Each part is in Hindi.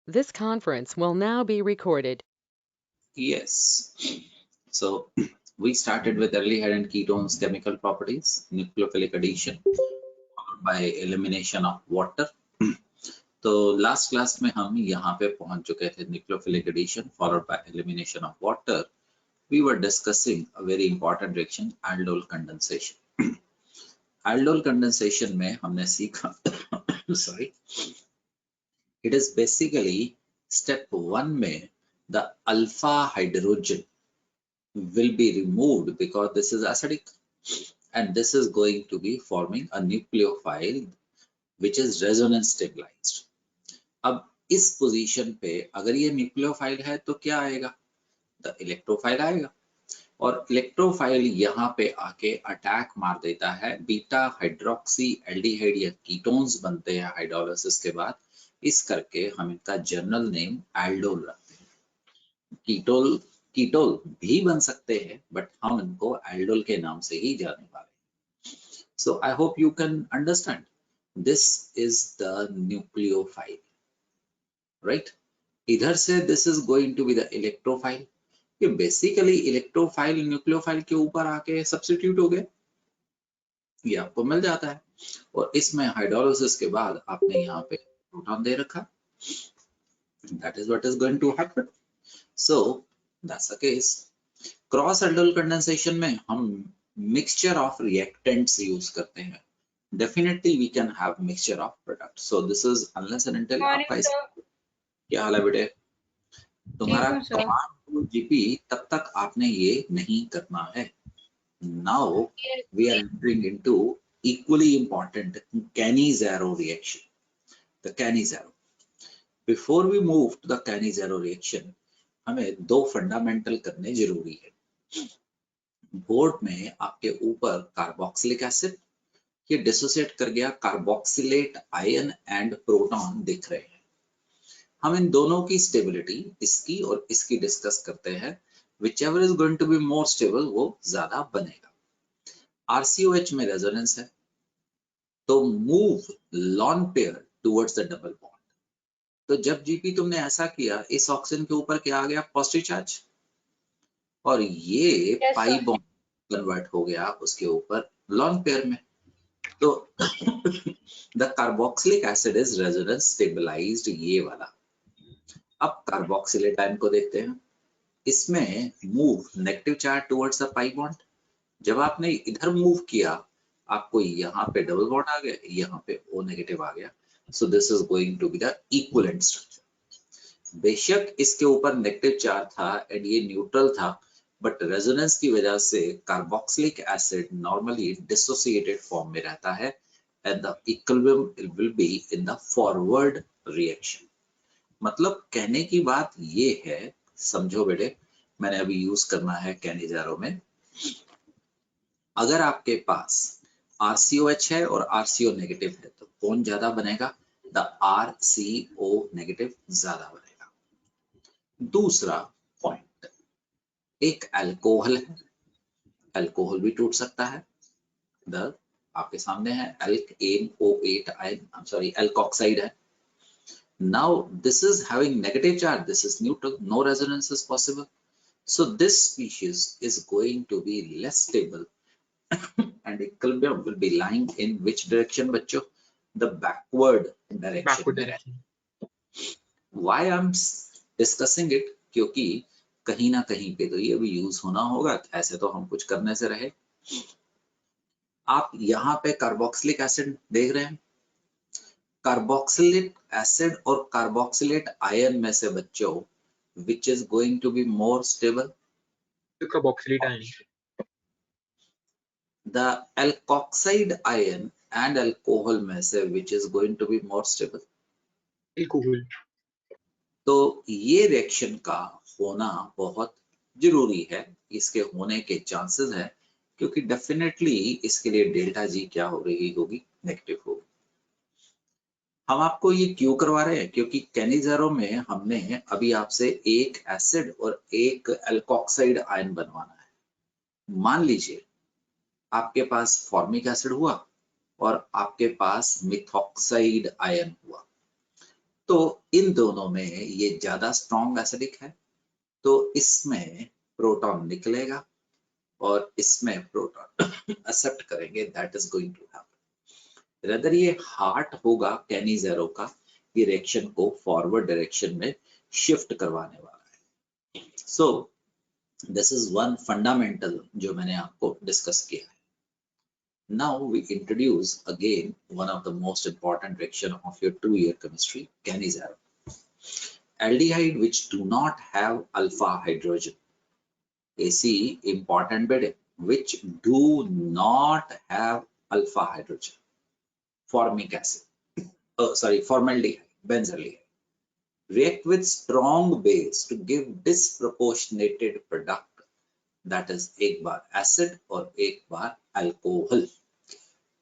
This conference will now be recorded. Yes. So we started with aldehyde and ketones chemical properties, nucleophilic addition, followed by elimination of water. तो लास्ट क्लास में हम यहाँ पे पहुंच चुके थे nucleophilic addition followed by elimination of water. We were discussing a very important reaction, aldol condensation. Aldol condensation में हमने सीखा sorry, it is basically step 1 में the alpha hydrogen will be removed because this is acidic and this is going to be forming a nucleophile which is resonance stabilized. अब इस पोजीशन पे अगर ये न्यूक्लियोफाइल है तो क्या आएगा? द इलेक्ट्रोफाइल आएगा और इलेक्ट्रोफाइल यहाँ पे आके अटैक मार देता है, बीटा हाइड्रोक्सी एल्डिहाइड या कीटोन्स बनते हैं हाइड्रोलिसिस के बाद, इस करके हम इनका जनरल नेम एल्डोल रखते हैं। कीटोल भी बन सकते हैं बट हम इनको एल्डोल के नाम से ही जाने वाले हैं। So I hope you can understand. This is the nucleophile, right? इधर से this is going to be the electrophile. ये बेसिकली इलेक्ट्रोफाइल न्यूक्लियोफाइल के ऊपर आके सब्स्टिट्यूट हो गए, ये आपको मिल जाता है और इसमें हाइड्रोलिसिस के बाद आपने यहाँ पे प्रोटॉन दे रखा. That is what is going to happen. So that's the case. Cross aldol condensation में हम मिक्सचर ऑफ रिएक्टेंट्स यूज करते हैं. Definitely we can have mixture of product. So this is unless and until आपका क्या हाल है बेटे? तुम्हारा कमांड जीपी तब तक आपने ये नहीं करना है. Now we are entering into equally important Cannizzaro reaction. The Cannizzaro. Before we move to the Cannizzaro reaction, हमें दो फंडामेंटल करने जरूरी है. बोर्ड में आपके ऊपर कार्बोक्सिलिक एसिड ये डिसोसिएट कर गया, कार्बोक्सिलेट आयन एंड प्रोटॉन दिख रहे हैं. हम इन दोनों की स्टेबिलिटी इसकी और इसकी डिस्कस करते हैं. whichever is going to be more stable वो ज्यादा बनेगा. RCOH में रेजोनेंस है तो move lone pair towards the double bond. तो जब जीपी तुमने ऐसा किया, इस ऑक्सीजन के ऊपर क्या आ गया? पॉजिटिव चार्ज और ये पाई बॉन्ड कन्वर्ट हो गया उसके ऊपर लॉन पेयर में. तो the carboxylic acid is resonance stabilized, ये वाला. अब कार्बोक्सिलेट आयन को देखते हैं. इसमें move negative charge towards the pi bond. जब आपने इधर मूव किया आपको यहाँ पे डबल बॉन्ड आ गया, यहाँ पे O नेगेटिव आ गया. So this is going to be the equivalent structure. बेशक इसके ऊपर नेगेटिव चार्ज था एंड ये न्यूट्रल था बट रेजोनेंस की वजह से carboxylic acid normally dissociated form में रहता है and the equilibrium will be in the forward reaction. मतलब कहने की बात ये है, समझो बेटे, मैंने अभी यूज करना है कैनिजारो में. अगर आपके पास RCOH है और RCO नेगेटिव है तो कौन ज्यादा बनेगा? द RCO नेगेटिव ज्यादा बनेगा. दूसरा पॉइंट, एक अल्कोहल है, अल्कोहल भी टूट सकता है. द आपके सामने है elk NO8 ion, I am sorry alkoxide है. Now this is having negative charge, this is neutral, no resonance is possible. So this species is going to be less stable and equilibrium will be lying in which direction बच्चों? The backward direction. Why I'm discussing it? क्योंकि कहीं ना कहीं पे तो ये भी यूज होना होगा, ऐसे तो हम कुछ करने से रहे. आप यहाँ पे कार्बोक्सिलिक एसिड देख रहे हैं. कार्बोक्सिलिक एसिड और कार्बोक्सिलेट आयन में से बच्चों which is going to be more stable? The carboxylate ion. The alkoxide ion and alcohol में से which is going to be more stable? Alcohol. तो ये रिएक्शन का होना बहुत जरूरी है, इसके होने के चांसेस है क्योंकि डेफिनेटली इसके लिए डेल्टा जी क्या हो रही होगी? नेगेटिव होगी. हम आपको ये क्यों करवा रहे हैं? क्योंकि कैनिजारो में हमने अभी आपसे एक एसिड और एक एल्कोक्साइड आयन बनवाना है. मान लीजिए आपके पास फॉर्मिक एसिड हुआ और आपके पास मिथॉक्साइड आयन हुआ. तो इन दोनों में ये ज्यादा स्ट्रॉन्ग एसिडिक है, तो इसमें प्रोटॉन निकलेगा और इसमें प्रोटॉन एक्सेप्ट करेंगे, that is going to happen. अगर ये हार्ट होगा कैनिज़ेरो का, ये रिएक्शन को फॉरवर्ड डायरेक्शन में शिफ्ट करवाने वाला है। सो दिस इज वन फंडामेंटल जो मैंने आपको डिस्कस किया है। Now we introduce again one of the most important reaction of your 2-year chemistry, CaNeZaro. Aldehyde which do not have alpha hydrogen, AC important bit, which do not have alpha hydrogen, formic acid, formaldehyde, benzaldehyde, react with strong base to give disproportionated product, that is एक बार acid और एक बार alcohol.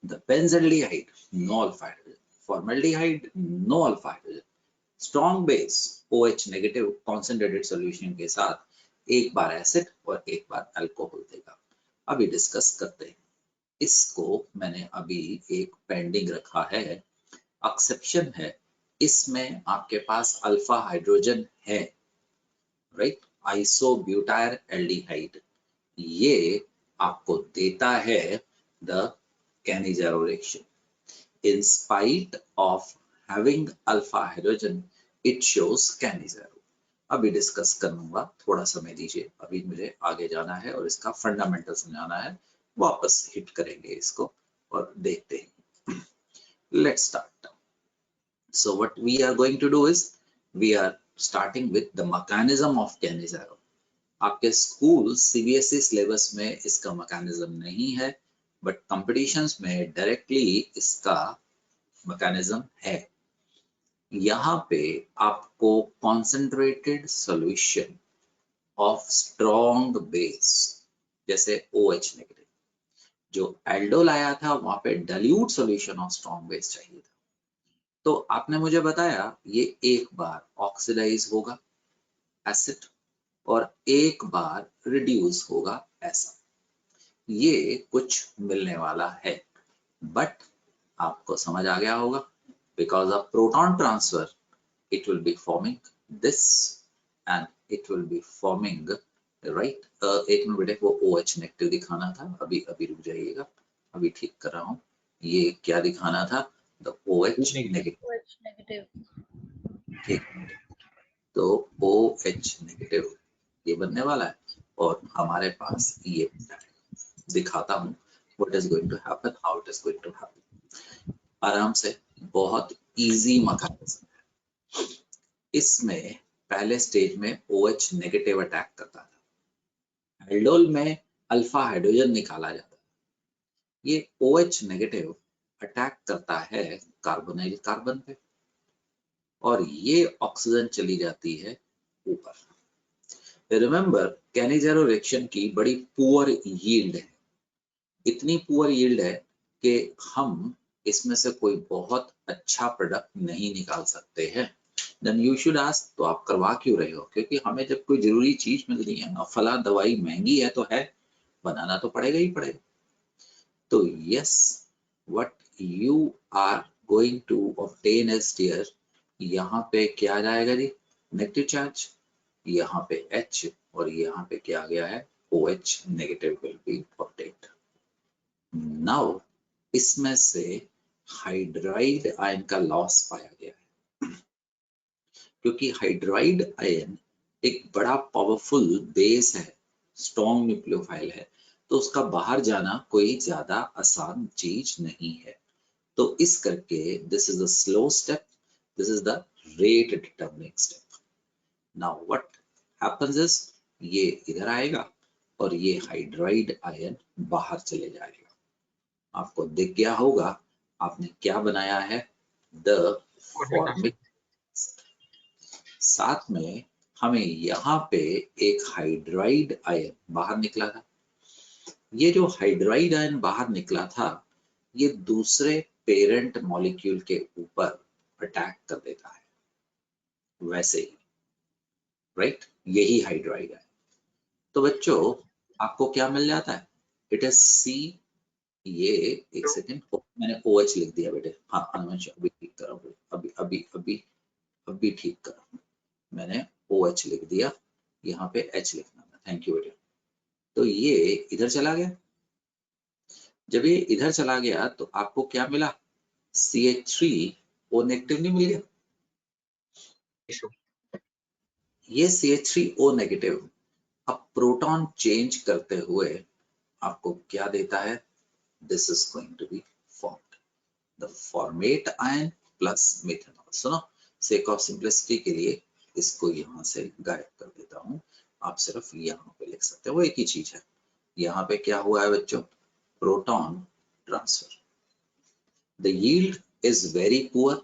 The benzaldehyde, no alpha hydrogen. Formaldehyde, no alpha hydrogen. Strong base, OH negative concentrated solution के साथ एक बार एसिड और एक बार अल्कोहल देगा। अभी डिस्कस करते हैं। इसको मैंने अभी एक पेंडिंग रखा है, एक्सेप्शन है, इसमें आपके पास अल्फा हाइड्रोजन है, राइट, आइसोब्यूटाइल एल्डिहाइड, ये आपको देता है the CaNeZaro reaction. In spite of having alpha hydrogen, it shows CaNeZaro. अभी डिस्कस करूंगा, थोड़ा समय दीजिए, अभी मुझे आगे जाना है और इसका फंडामेंटल समझाना है, वापस हिट करेंगे इसको और देखते हैं। Let's start. So what we are going to do is we are starting with the mechanism of CaNeZaro. आपके स्कूल CBSE सिलेबस में इसका मैकेनिज्म नहीं है, बट कंपटीशंस में डायरेक्टली इसका मैकेनिज्म है। यहाँ पे आपको concentrated solution of strong base, जैसे OH नेगेटिव, जो एल्डोल आया था वहां पे dilute solution of strong base चाहिए था, तो आपने मुझे बताया ये एक बार ऑक्सीडाइज होगा एसिड और एक बार रिड्यूस होगा ऐसा, ये कुछ मिलने वाला है, बट आपको समझ आ गया होगा, because of proton transfer it will be forming this and it will be forming, right. एक मिनट बेटे, वो OH नेगेटिव दिखाना था, अभी रुक जाइएगा, अभी ठीक कर रहा हूँ। ये क्या दिखाना था, द OH नेगेटिव, एक मिनट, तो OH नेगेटिव ये बनने वाला है और हमारे पास ये दिखाता हूँ what is going to happen, how it is going to happen। आराम से, बहुत इजी मैकेनिज्म है। इसमें पहले स्टेज में OH नेगेटिव अटैक करता था, एल्डोल में अल्फा हाइड्रोजन निकाला जाता है, ये OH नेगेटिव अटैक करता है कार्बोनाइल कार्बन पे और ये ऑक्सीजन चली जाती है ऊपर। रिमेंबर CaNeZaro रिएक्शन की बड़ी पुअर यील्ड है, इतनी पुअर यील्ड है कि हम इसमें से कोई बहुत अच्छा प्रोडक्ट नहीं निकाल सकते हैं। देन यू शुड आस्क, तो आप करवा क्यों रहे हो? क्योंकि हमें जब कोई जरूरी चीज मिल रही है ना, फला दवाई महंगी है तो है, बनाना तो पड़ेगा ही पड़ेगा। तो yes, what you are going to obtain is dear, यहाँ पे क्या आ जाएगा जी, नेगेटिव चार्ज, यहाँ पे H और यहाँ पे क्या आ गया है, OH negative will be obtained. Now इसमें से हाइड्राइड आयन का लॉस पाया गया है, क्योंकि हाइड्राइड आयन एक बड़ा पावरफुल बेस है, स्ट्रॉन्ग न्यूक्लियोफाइल है, तो उसका बाहर जाना कोई ज्यादा आसान चीज नहीं है। तो इस करके this is the slow step, this is the rate determining step. Now what happens is, ये इधर आएगा और ये हाइड्राइड आयन बाहर चले जाएगा। आपको दिख गया होगा आपने क्या बनाया है, द फॉर्मिक, साथ में हमें यहाँ पे एक हाइड्राइड आयन बाहर निकला था। ये जो हाइड्राइड आयन बाहर निकला था, ये दूसरे पेरेंट मॉलिक्यूल के ऊपर अटैक कर देता है, वैसे ही, राइट, यही हाइड्राइड आयन। तो बच्चों आपको क्या मिल जाता है, इट इज C, ये एक सेकेंड, मैंने OH लिख दिया बेटे, हाँ अभी ठीक कर रहा हूँ, अभी अब भी ठीक करो, मैंने OH लिख दिया, यहाँ पे H लिखना था। थैंक यू बेटा। तो ये इधर चला गया, जब ये इधर चला गया तो आपको क्या मिला, CH3O नेगेटिव नहीं मिल गया? Yes, sir. ये CH3O नेगेटिव अब प्रोटॉन चेंज करते हुए आपको क्या देता है, this is going to be formed the formate ion plus methanol. सुनो, सेक ऑफ सिंपलिसिटी के लिए इसको यहाँ से गायब कर देता हूँ, आप सिर्फ यहाँ पे लिख सकते हो, वो एक ही चीज है। यहाँ पे क्या हुआ है बच्चों, proton transfer, the yield is very poor,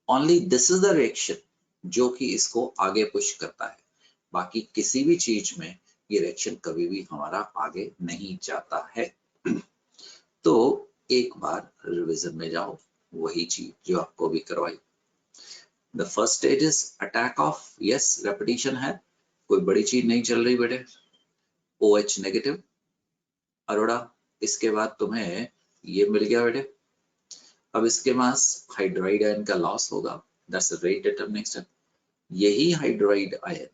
only this is the reaction जो कि इसको आगे पुश करता है, बाकी किसी भी चीज में ये रिएक्शन कभी भी हमारा आगे नहीं जाता है। तो एक बार रिवीजन में जाओ, वही चीज जो आपको भी करवाई। The first stage is attack of, yes repetition है, कोई बड़ी चीज नहीं चल रही बेटे, OH नेगेटिव। अरोड़ा, इसके बाद तुम्हें ये मिल गया बेटे, अब इसके पास हाइड्राइड आयन का लॉस होगा, that's a very determining step. यही हाइड्राइड आयन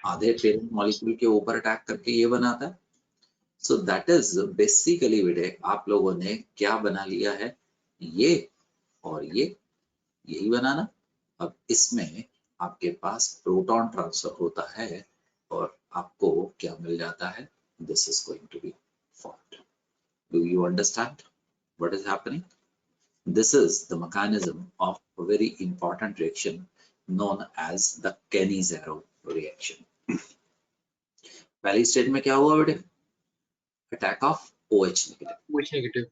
आधे पेरेंट मॉलिक्यूल के ऊपर अटैक करके ये बनाता है। सो दैट इज बेसिकली बेटे आप लोगों ने क्या बना लिया है, ये और ये, यही बनाना। अब इसमें आपके पास प्रोटॉन ट्रांसफर होता है और आपको क्या मिल जाता है, this is going to be formed. Do you understand what is happening? This is the mechanism of a very important reaction known as the Cannizzaro reaction. पहली स्टेज में क्या हुआ बेटे, attack of OH negative, OH negative.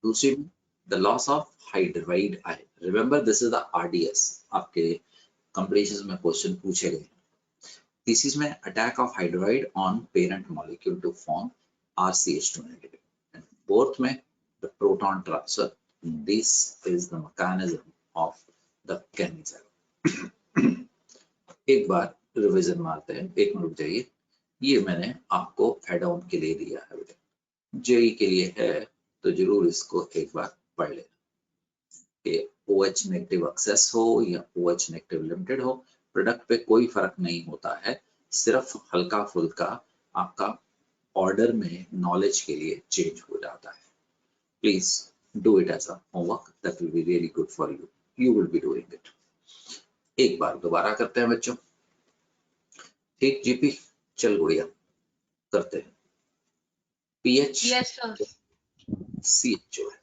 दूसरी में the loss of hydride ion, remember this is the RDS, आपके कंपटीशन में क्वेश्चन पूछे गए। तीसरी में attack of hydride on parent molecule to form RCH2 negative, and fourth में the proton transfer, this is the mechanism of the Cannizzaro. एक बार रिवीजन मारते हैं, एक मिनट जाइए, ये मैंने आपको एड ऑन के लिए दिया है बेटा, जेई के लिए है तो जरूर इसको एक बार पढ़ लेना कि OH नेगेटिव एक्सेस हो या OH नेगेटिव लिमिटेड हो, प्रोडक्ट पे कोई फर्क नहीं होता है, सिर्फ हल्का फुल्का आपका ऑर्डर में नॉलेज के लिए चेंज हो जाता है। Please do it as a homework, that will be really good for you, you will be doing it। एक बार दोबारा करते हैं बच्चों, ठीक जीपी, चल गुड़िया करते हैं। PH Yes, sir. CH जो है,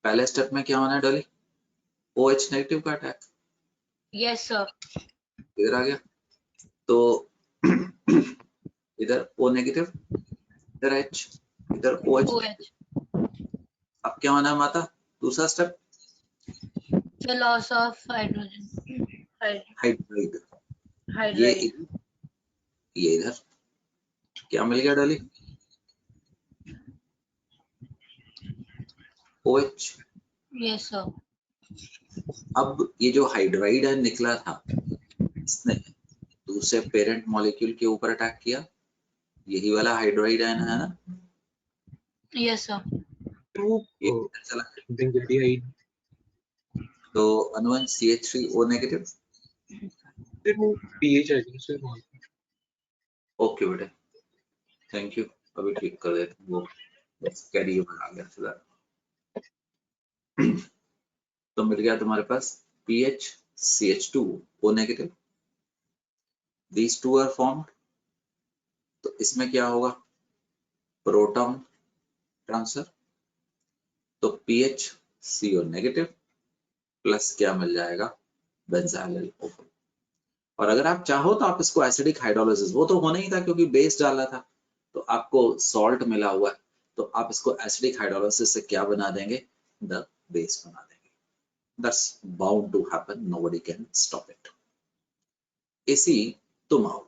पहले स्टेप में क्या होना है डॉली, OH नेगेटिव का अटैक, Yes, sir. इधर आ गया तो इधर O नेगेटिव, इधर H, इधर OH। OH. अब क्या होना है माता, दूसरा step, The loss of hydrogen. Hydride, ये Hydride. इधर, ये इधर, क्या मिल गया डॉली, OH। Yes, sir. अब ये जो हाइड्राइड आयन निकला था, इसने दूसरे पेरेंट मॉलिक्यूल के ऊपर अटैक किया, यही वाला हाइड्राइड आयन है ना, Yes, sir. ये तो इधर चला गया। then gradient. तो अनुवन CH3O नेगेटिव, फिर वो pH I think so. Okay बेटे, थैंक यू, अभी ठीक कर देते हैं, वो बस कैरी ओवर आ गया सीधा। तो मिल गया तुम्हारे पास pH CH2O negative, these two are formed। तो इसमें क्या होगा, प्रोटॉन ट्रांसफर, तो pH CO नेगेटिव प्लस क्या मिल जाएगा, बेंजाइल ओपन। और अगर आप चाहो तो आप इसको एसिडिक हाइड्रोलिसिस, वो तो होना ही था क्योंकि बेस डाला था, तो आपको सॉल्ट मिला हुआ है, तो आप इसको एसिडिक हाइड्रोलिसिस से क्या बना देंगे, द बेस बना देंगे। That's bound to happen, nobody can stop it. इसी तुम आओ,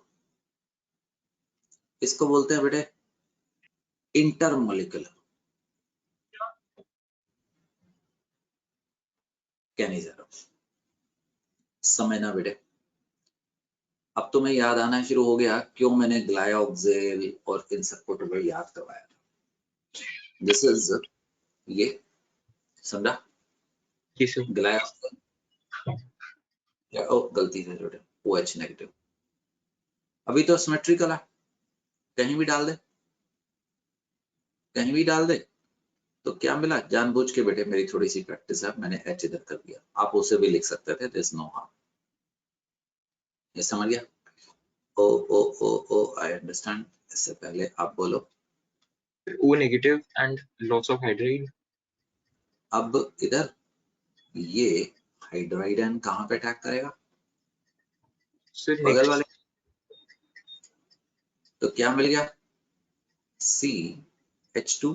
इसको बोलते हैं बेटे इंटरमोलिकुलर कैनिज़रो। समझना बेटे, अब तुम्हें याद आना शुरू हो गया क्यों मैंने ग्लाइऑक्सेल और इन सबको तुम्हें याद करवाया था। दिस इज ये, समझा, Yes, sir. ग्लाइऑक्सेल ओ गलती से जोड़े OH नेगेटिव। अभी तो सिमेट्रिकल है, कहीं भी डाल दे, कहीं भी डाल दे। तो क्या मिला, जानबूझ के बेटे मेरी थोड़ी सी प्रैक्टिस है, मैंने H इधर कर दिया, आप उसे भी लिख सकते थे, दिस नो हार्म। ये समझ गया? ओ ओ ओ ओ आई अंडरस्टैंड। इससे पहले आप बोलो। O negative and loss of hydride. अब इधर ये हाइड्राइड एन कहाँ पे अटैक करेगा? Sir, बगल next वाले। तो क्या मिल गया? CH2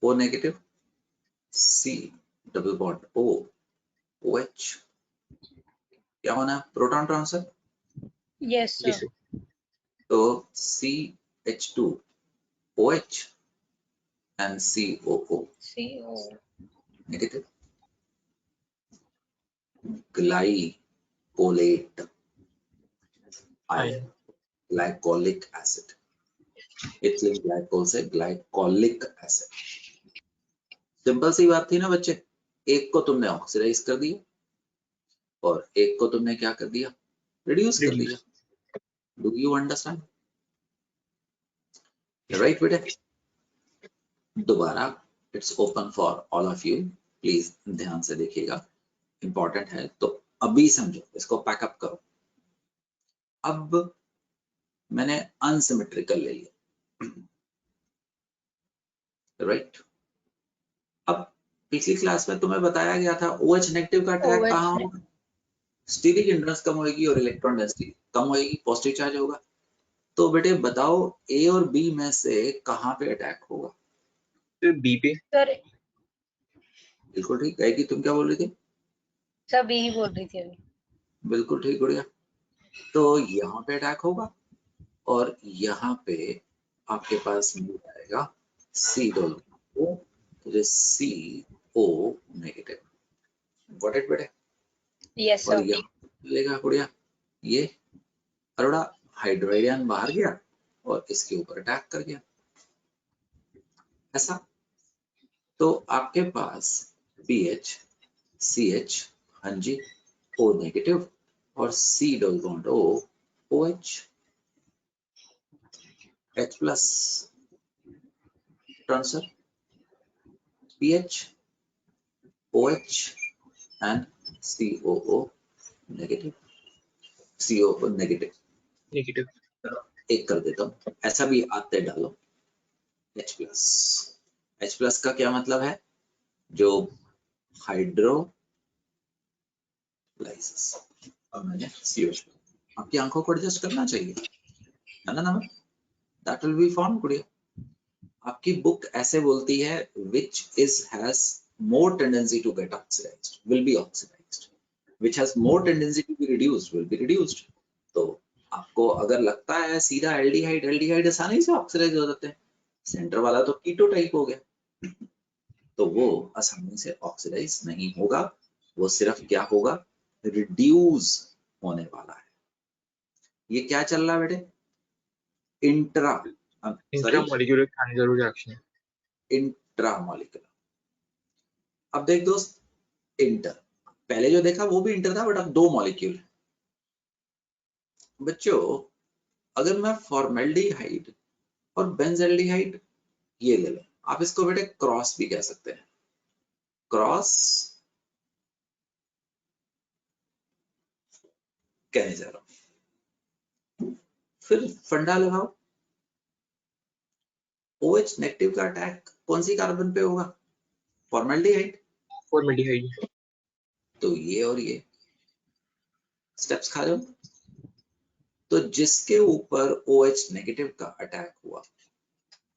O negative, C double bond O OH। क्या होना है? Proton transfer. Yes, yes, sir. sir. तो CH2 OH and COO CO. Negative. Glycolate ion, glycolic acid, ethylene glycol से ग्लाइकोलिक एसिड। सिंपल सी बात थी ना बच्चे, एक को तुमने ऑक्सीडाइज कर दिया और एक को तुमने क्या कर दिया? रिड्यूस कर दिया। Do you understand? राइट बेटे? दोबारा it's open for all of you, please ध्यान से देखिएगा, इंपॉर्टेंट है। तो अभी समझो, इसको पैकअप करो। अब मैंने अनसिमेट्रिकल ले लिया, राइट? अब पिछली क्लास में तुम्हें बताया गया था OH नेगेटिव का अटैक OH कहाँ होगा? स्टीरिक हिंड्रेंस कम होगी और इलेक्ट्रॉन डेंसिटी कम होगी, पॉजिटिव चार्ज होगा। तो बेटे बताओ A और B में से कहाँ पे अटैक होगा? Sir, B पे. Sir, बिल्कुल ठीक है कि तुम क्या बोल रही थी? सब यही बोल रही थी अभी। बिल्कुल ठीक गुड़िया। तो यहाँ पे अटैक होगा और यहाँ पे आपके पास मिल जाएगा C double O, CO negative. Got it बेटे? Yes, और sir. यहाँ मिलेगा गुड़िया ये अरोड़ा हाइड्रोजन बाहर गया और इसके ऊपर अटैक कर गया, ऐसा। तो आपके पास BH CH, हाँ जी, O नेगेटिव और C double bond O OH, H plus transfer, BH OH and COO negative, COO negative. Negative. एक कर देता हूँ, ऐसा भी आते डालो H प्लस। H प्लस का क्या मतलब है? जो हाइड्रोलाइसिस। अब मैंने CH, आपकी आंखों को एडजस्ट करना चाहिए, है ना नमन? दैट विल बी फॉर्म गुड़िया। आपकी बुक ऐसे बोलती है which is has more tendency to get oxidized will be oxidized, which has more tendency to be reduced will be reduced। तो आपको अगर लगता है सीधा एल्डिहाइड एल्डिहाइड आसानी से ऑक्सीडाइज हो जाते हैं, सेंटर वाला तो कीटो टाइप हो गया, तो वो आसानी से ऑक्सीडाइज नहीं होगा, वो सिर्फ क्या होगा? रिड्यूस होने वाला है। ये क्या चल रहा है बेटे? Intra Intramolecular Cannizzaro reaction. Intramolecular. अब देख दोस्त, इंटर, पहले जो देखा वो भी इंटर था, बट अब दो मॉलिक्यूल। बच्चों अगर मैं फॉर्मेल्डिहाइड और बेंजल्डिहाइड ये ले लें, आप इसको बेटे क्रॉस भी कह सकते हैं, क्रॉस कहने जा रहा हूं। फिर फंडा लगाओ, OH नेगेटिव का अटैक कौन सी कार्बन पे होगा? फॉर्मेल्डिहाइड। Formaldehyde. तो ये और ये स्टेप्स खा जाओ। तो जिसके ऊपर OH नेगेटिव का अटैक हुआ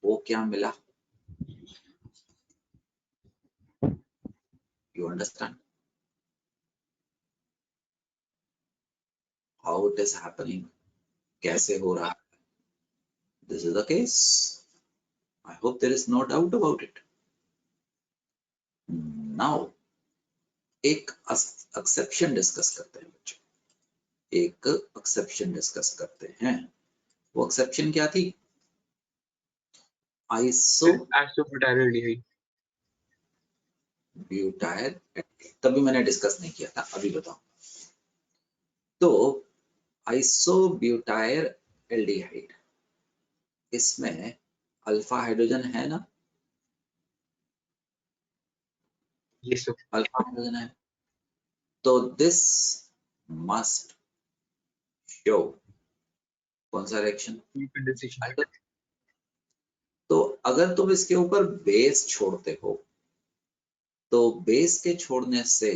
वो क्या मिला? You understand how it is happening? कैसे हो रहा है? This is the case. I hope there is no doubt about it. Now एक एक्सेप्शन डिस्कस करते हैं बच्चों, एक एक्सेप्शन डिस्कस करते हैं। वो एक्सेप्शन क्या थी? Iso Sir, isobutyraldehyde. ब्यूटाइल, तभी मैंने डिस्कस नहीं किया था, अभी बताओ। तो आइसोब्यूटाइल एल्डिहाइड, इसमें अल्फा हाइड्रोजन है ना, Yes, sir. अल्फा हाइड्रोजन है, तो दिस मस्ट शो कौन सा रिएक्शन, Condensation. तो अगर तुम इसके ऊपर बेस छोड़ते हो तो बेस के छोड़ने से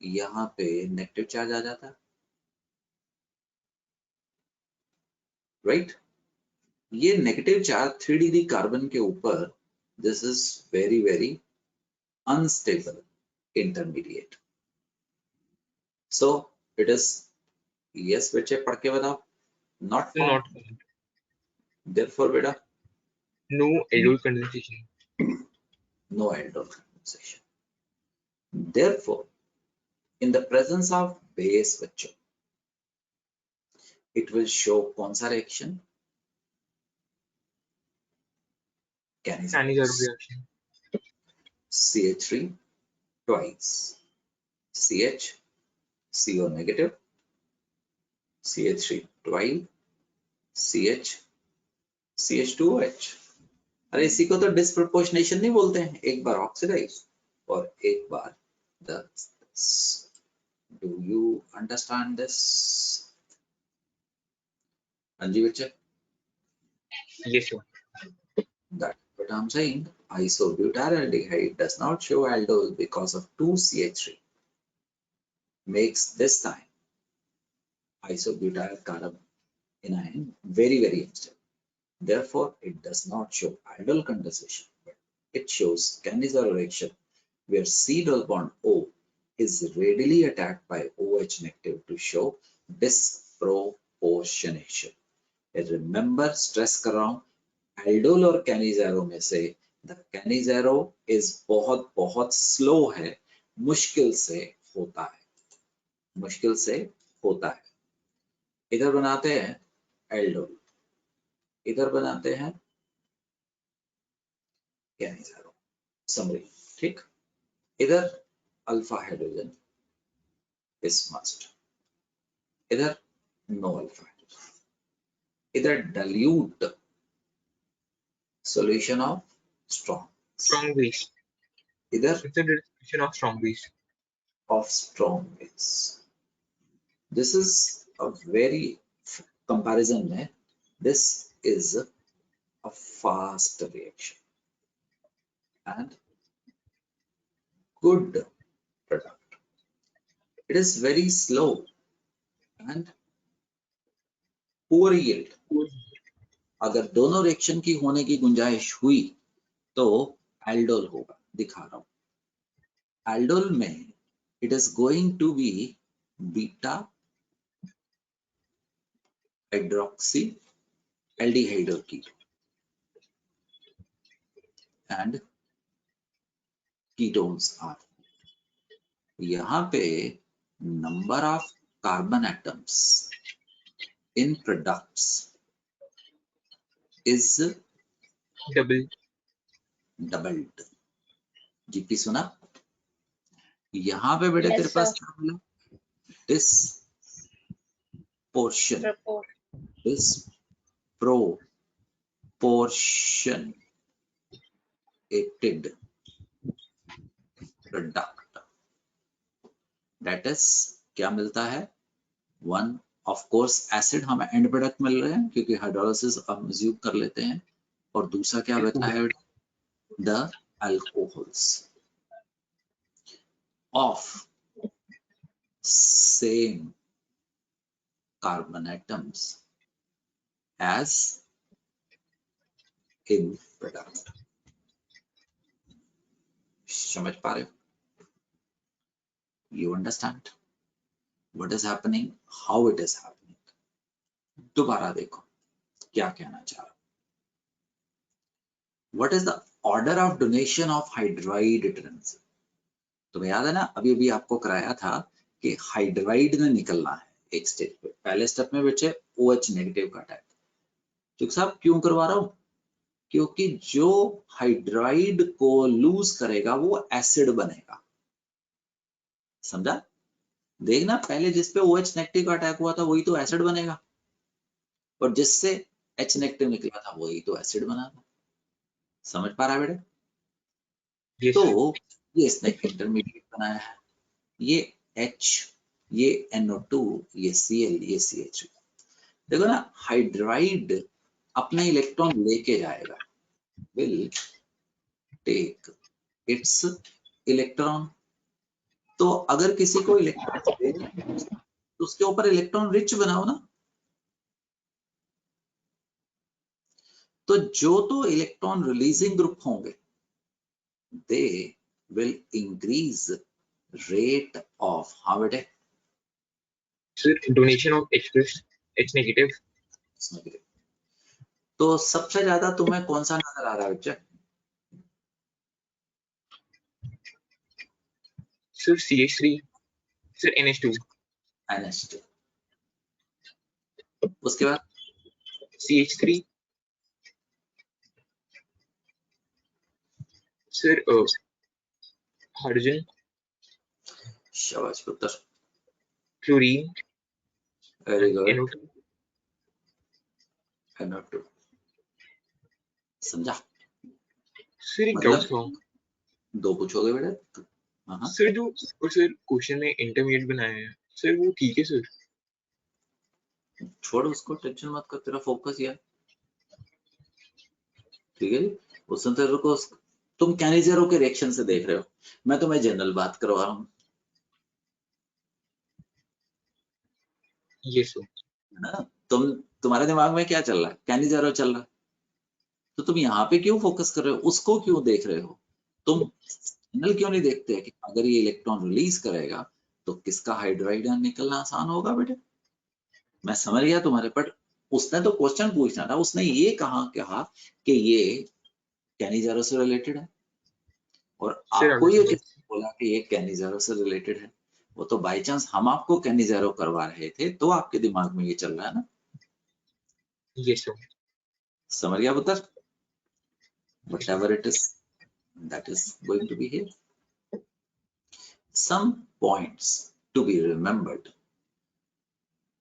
यहाँ पे नेगेटिव चार्ज आ जाता है, राइट। ये नेगेटिव चार्ज 3 डिग्री कार्बन के ऊपर, this is very very unstable intermediate, so it is, yes बच्चे पढ़ के बताओ, not So not form, therefore बेटा no aldol condensation. no aldol condensation, therefore in the presence of base बच्चों it will show कौन सा reaction, Cannizzaro reaction. CH3 twice, CH, CO negative, CH3 twice, CH, CH2OH। अरे इसी को तो डिस्प्रपोर्शनेशन नहीं बोलते हैं, एक बार ऑक्सीडाइज और एक बार this. Do you understand this? हाँ जी बच्चे, Yes, sir. that what I'm saying, isobutyraldehyde does not show aldol because of 2CH3 makes this time isobutyl carbon anion very very unstable. Therefore, it does not show aldol condensation, but it shows Cannizzaro reaction where C double bond O is readily attacked by OH negative to show disproportionation. Remember, stress कर रहा हूँ, aldol और Cannizzaro में से the Cannizzaro is बहुत बहुत slow है, मुश्किल से होता है, मुश्किल से होता है। इधर बनाते हैं aldol, इधर बनाते हैं Cannizzaro, समरी, ठीक। इधर अल्फा हाइड्रोजन इज मस्ट, इधर नो अल्फा हाइड्रोजन, इधर dilute solution of Strong base. इधर It's a description of strong base. of strong base. This is a very comparison में, this is a fast reaction and good product. It is very slow and poor yield. अगर दोनों रिएक्शन की होने की गुंजाइश हुई तो एल्डोल होगा, दिखा रहा हूं। एल्डोल में it is going to be beta hydroxy aldehyde ketone and ketones are, यहाँ पे number of carbon atoms in products is doubled। GP सुना? यहाँ पे बेटे Yes, तेरे पास sir. क्या मिला? This portion, Report. this proportion ated product, that is क्या मिलता है? वन, ऑफ कोर्स एसिड हम एंड प्रोडक्ट मिल रहे हैं क्योंकि हाइड्रोलिसिस हम अज्यूम कर लेते हैं, और दूसरा क्या बता है? The alcohols of same carbon atoms as in product. समझ पा रहे हो? You understand what is happening, how it is happening? दोबारा देखो क्या कहना चाह रहा हूं। What is the order of donation of hydride transition? तुम्हें याद है ना, अभी अभी आपको कराया था कि हाइड्राइड ने निकलना है एक स्टेज पे, पहले स्टेप में बच्चे OH नेगेटिव का टाइप। चुक साहब क्यों करवा रहा हूं? क्योंकि जो हाइड्राइड को लूज करेगा वो एसिड बनेगा, समझा? देखना पहले जिस पे OH नेगेटिव का अटैक हुआ था वही तो एसिड बनेगा, और जिससे H नेगेटिव निकला था वही तो एसिड बना था। समझ पा रहा है बेटा? Yes, तो sir. ये इसने इंटरमीडिएट बनाया है, ये H, ये NO2, ये Cl, ये CH। देखो ना, हाइड्राइड अपना इलेक्ट्रॉन लेके जाएगा, विल टेक इट्स इलेक्ट्रॉन। तो अगर किसी को इलेक्ट्रॉन देना है तो उसके ऊपर इलेक्ट्रॉन रिच बनाओ ना। तो जो तो इलेक्ट्रॉन रिलीजिंग ग्रुप होंगे, they will increase rate of, हाँ बेटे, Sir, donation of H plus, H negative. तो सबसे ज्यादा तुम्हें कौन सा नजर आ रहा है बच्चा? Sir, CH3. Sir, NH2. NH2। उसके बाद CH3. Sir, hydrogen. शाबाश पुत्र, Fluorine. Very good. NO2. NO2 समझा? Sir, एक मतलब doubt था. दो पूछोगे बेटा? हाँ, Sir, जो sir क्वेश्चन में इंटरमीडिएट बनाया है, सर वो ठीक है सर? छोड़ उसको, टेंशन मत कर, तेरा फोकस यार, ठीक है जी। उसने तेरे को, तुम कैनिजेरो के रिएक्शन से देख रहे हो, मैं तुम्हें जनरल बात करवा रहा हूँ, ये सर. है ना? तुम्हारे दिमाग में क्या चल रहा है? कैनिजेरो चल रहा है, तो तुम यहाँ पे क्यों फोकस कर रहे हो, उसको क्यों देख रहे हो? तुम सिग्नल क्यों नहीं देखते कि अगर ये इलेक्ट्रॉन रिलीज करेगा तो किसका हाइड्राइड आयन निकलना आसान होगा बेटे? मैं समझ गया तुम्हारे, बट उसने तो क्वेश्चन पूछना था, उसने ये कहा कि ये कैनिजेरो से रिलेटेड है, और सर आपको ये किसने बोला कि ये कैनिजेरो से रिलेटेड है? वो तो बाय चांस हम आपको कैनिजेरो करवा रहे थे, तो आपके दिमाग में ये चल रहा है ना। ये सर. समझ गया पुत्र? whatever it is, that is going to be here. Some points to be remembered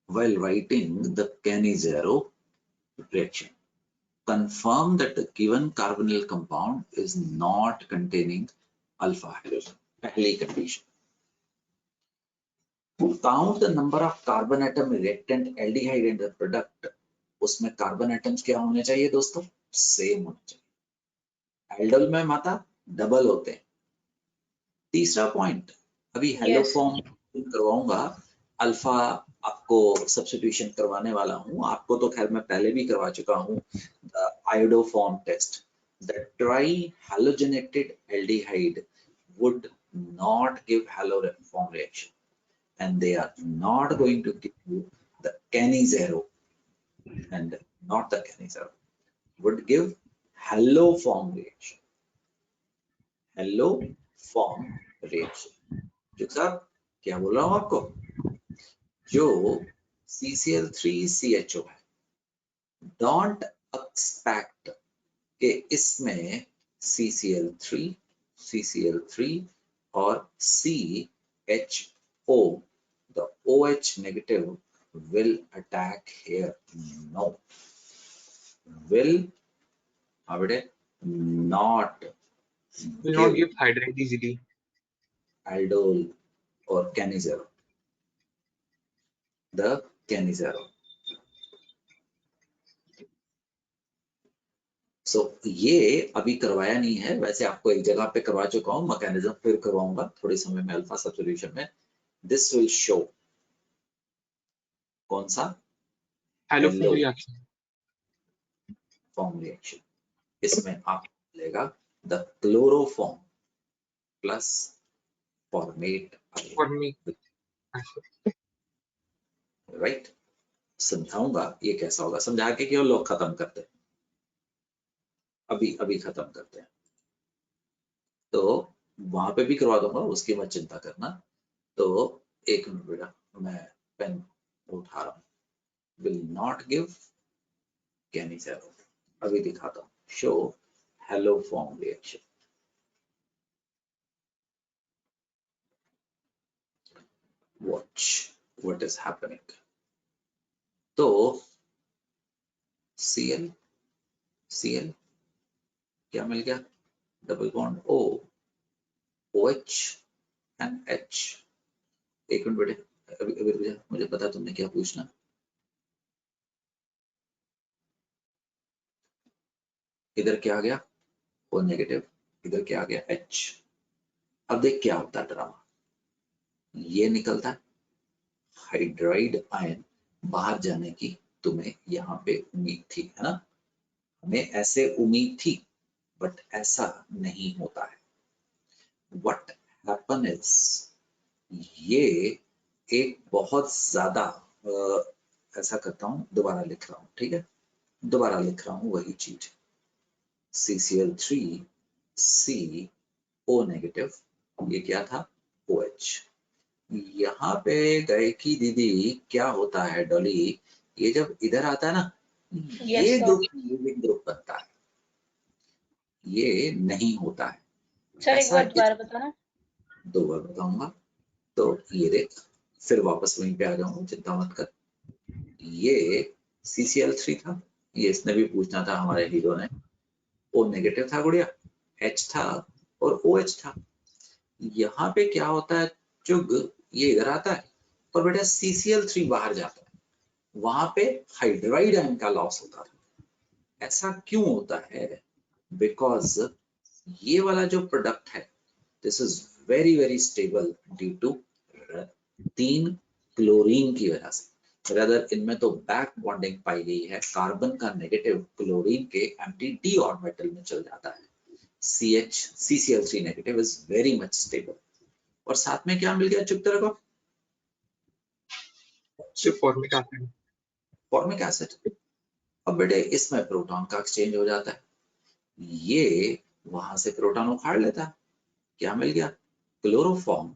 while writing the Cannizzaro reaction. Confirm that the given carbonyl compound is not containing alpha hydrogen. पहली condition. Count the number of carbon atom reactant aldehyde in the product. उसमें कार्बन एटम्स क्या होने चाहिए दोस्तों? सेम होने चाहिए। एल्डोल में माता डबल होते हैं। तीसरा पॉइंट, अभी हेलो Yes. फॉर्म करवाऊंगा, अल्फा आपको सब्स्टिट्यूशन करवाने वाला हूं, आपको तो खैर मैं पहले भी करवा चुका हूं, iodoform test. The tri halogenated aldehyde would not give haloform reaction, and they are not going to give you the Cannizzaro, and not the Cannizzaro, would give haloform reaction. Haloform reaction. जो साहब क्या बोल रहा हूं आपको, जो CCl3CHO है, डोंट एक्सपेक्ट कि इसमें CCl3 और CHO, the OH negative will attack here. No, will not Will not give hydride easily. aldol or Cannizzaro, the Cannizzaro. So, ये अभी करवाया नहीं है, वैसे आपको एक जगह पे करवा चुका हूँ, मैकेनिज्म फिर करवाऊंगा थोड़े समय में अल्फा सब्स्टिट्यूशन में। दिस विल शो कौन सा? Haloform reaction. Form reaction. इसमें आपको मिलेगा the chloroform plus format, For me. Right? समझाऊंगा ये कैसा होगा, समझा के क्यों लोग खत्म करते हैं, अभी खत्म करते हैं, तो वहां पे भी करवा दूंगा, उसकी मत चिंता करना। तो एक मिनट बेटा, मैं पेन उठा रहा हूँ। विल नॉट गिव Cannizzaro, अभी दिखाता हूँ, show haloform reaction। Watch what is happening. तो Cl क्या मिल गया, double bond O, OH and H। एक मिनट बेटे, अभी रुक जा, मुझे पता तुमने क्या पूछना। इधर क्या आ गया O नेगेटिव, इधर क्या आ गया H। अब देख क्या होता है ड्रामा, ये निकलता है हाइड्राइड आयन, बाहर जाने की तुम्हें यहाँ पे उम्मीद थी, है ना, हमें ऐसे उम्मीद थी, बट ऐसा नहीं होता है। व्हाट हैपन इज, ये एक बहुत ज्यादा ऐसा करता हूं, दोबारा लिख रहा हूं, ठीक है, दोबारा लिख रहा हूं वही चीज, CCl3 CO नेगेटिव, ये क्या था OH। यहाँ पे गए की दीदी क्या होता है डॉली, ये जब इधर आता है ना, Yes, ये sir. ग्रुप लीविंग ग्रुप बनता है, ये नहीं होता है। सर एक ऐसा बार दोबारा बताना। 2 बार बताऊंगा। तो ये देख, फिर वापस वहीं पे आ जाऊंगा, चिंता मत कर। ये CCl3 था, ये इसने भी पूछना था हमारे हीरो ने, O नेगेटिव था गुड़िया, H था और OH था। यहाँ पे क्या होता है चुग, ये इधर आता है और बेटा CCl3 बाहर जाता है, वहां पे हाइड्राइड आयन का लॉस होता था। ऐसा क्यों होता है, बिकॉज ये वाला जो प्रोडक्ट है this is very very stable due to 3 chlorine की वजह से। रदर इनमें तो बैक बॉन्डिंग पाई गई है, कार्बन का नेगेटिव क्लोरीन के एंटी डी ऑर्बिटल में चल जाता है। CCl3 negative is very much stable. और साथ में क्या मिल गया चुप तेरे को, So formic acid. Formic acid. अब बेटे इसमें प्रोटॉन का एक्सचेंज हो जाता है, ये वहां से प्रोटॉन उखाड़ लेता है, क्या मिल गया क्लोरोफॉर्म,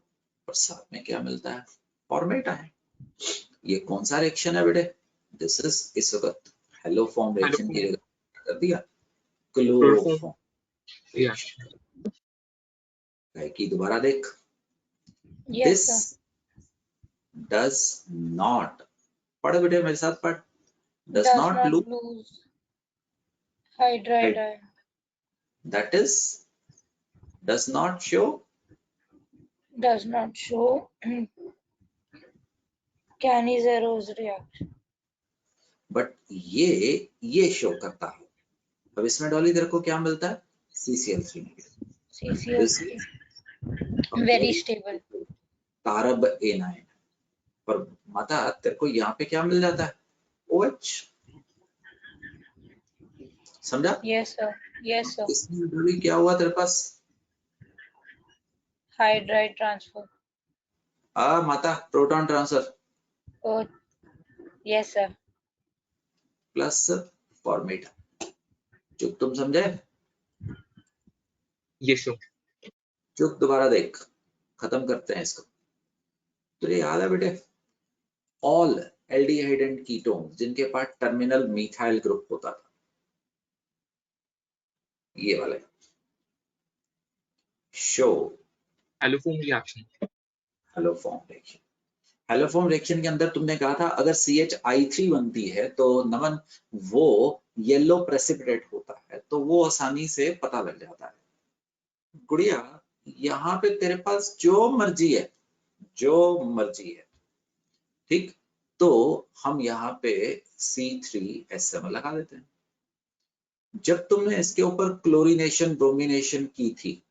और साथ में क्या मिलता है फॉर्मेट है। ये कौन सा रिएक्शन है बेटे, दिस इज इस वक्त हेलोफॉर्म रिएक्शन की Haloform. जगह कर दिया Chloroform. Chloroform Yeah. रिएक्शन। की दोबारा देख, Yes, this sir. Does not, पढ़ बेटे मेरे साथ पढ़, does Does not not lose, lose hydride ion. that is does not show, Does not show Cannizaro's reaction. But ये शो करता है। अब इसमें डॉली तेरे को क्या मिलता है CCl3 negative, this CCl3 very stable. कारब A9, पर माता तेरे को यहाँ पे क्या मिल जाता है OH, समझा। Yes, sir. Yes, sir. इसमें डॉली क्या हुआ तेरे पास, Hydride transfer. माता proton transfer Oh, yes, sir. Plus format. चुप तुम समझे, Yes, sir. चुप दोबारा देख, खत्म करते हैं इसको। तो ये याद है बेटे, ऑल एल्डिहाइड एंड कीटोन्स जिनके पास टर्मिनल मिथाइल ग्रुप होता था, ये वाले show Haloform reaction. Haloform reaction. Haloform reaction के अंदर तुमने कहा था अगर CHI3 बनती है तो नमन वो येलो प्रेसिपिटेट होता है, तो वो आसानी से पता लग जाता है। गुड़िया यहाँ पे तेरे पास जो मर्जी है, जो मर्जी है, ठीक, तो हम यहाँ पे C3H7 लगा देते हैं। जब तुमने इसके ऊपर क्लोरीनेशन ब्रोमिनेशन की थी,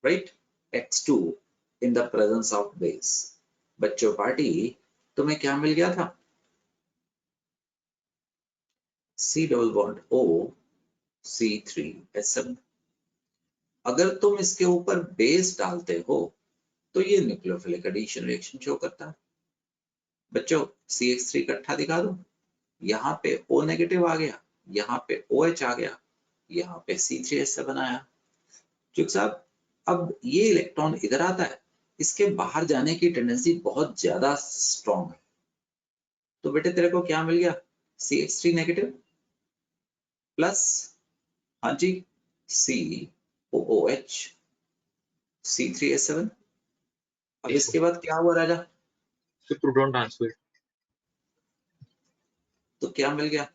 right, X2 in the presence of base, बच्चों पार्टी तुम्हें क्या मिल गया था C double bond O C3H7। अगर तुम इसके ऊपर बेस डालते हो तो ये न्यूक्लियोफिलिक एडिशन रिएक्शन शो करता है। बच्चों CH3 इकट्ठा दिखा दो, यहाँ पे O नेगेटिव आ गया, यहाँ पे OH आ गया, यहाँ पे C3H7 आया। चुक साहब अब ये इलेक्ट्रॉन इधर आता है, इसके बाहर जाने की टेंडेंसी बहुत ज्यादा स्ट्रॉन्ग है, तो बेटे तेरे को क्या मिल गया CH3 नेगेटिव प्लस, हाँ जी, COOH C3H7। अब Yes, इसके sir. बाद क्या हुआ राजा, So proton transfer. तो क्या मिल गया?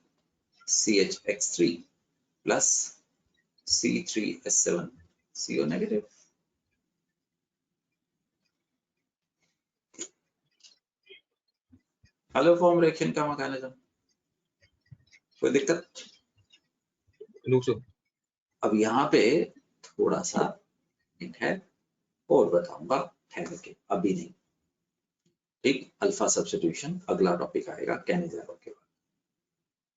CHX3 plus C3H7 CO negative. Hello form reaction का मैकेनिज्म, कोई दिक्कत? No, sir. अब यहाँ पे थोड़ा सा हिंट है और बताऊंगा ठहर के, अभी नहीं। ठीक, अल्फा सब्स्टिट्यूशन अगला टॉपिक आएगा कैनिज़ेरो के बाद।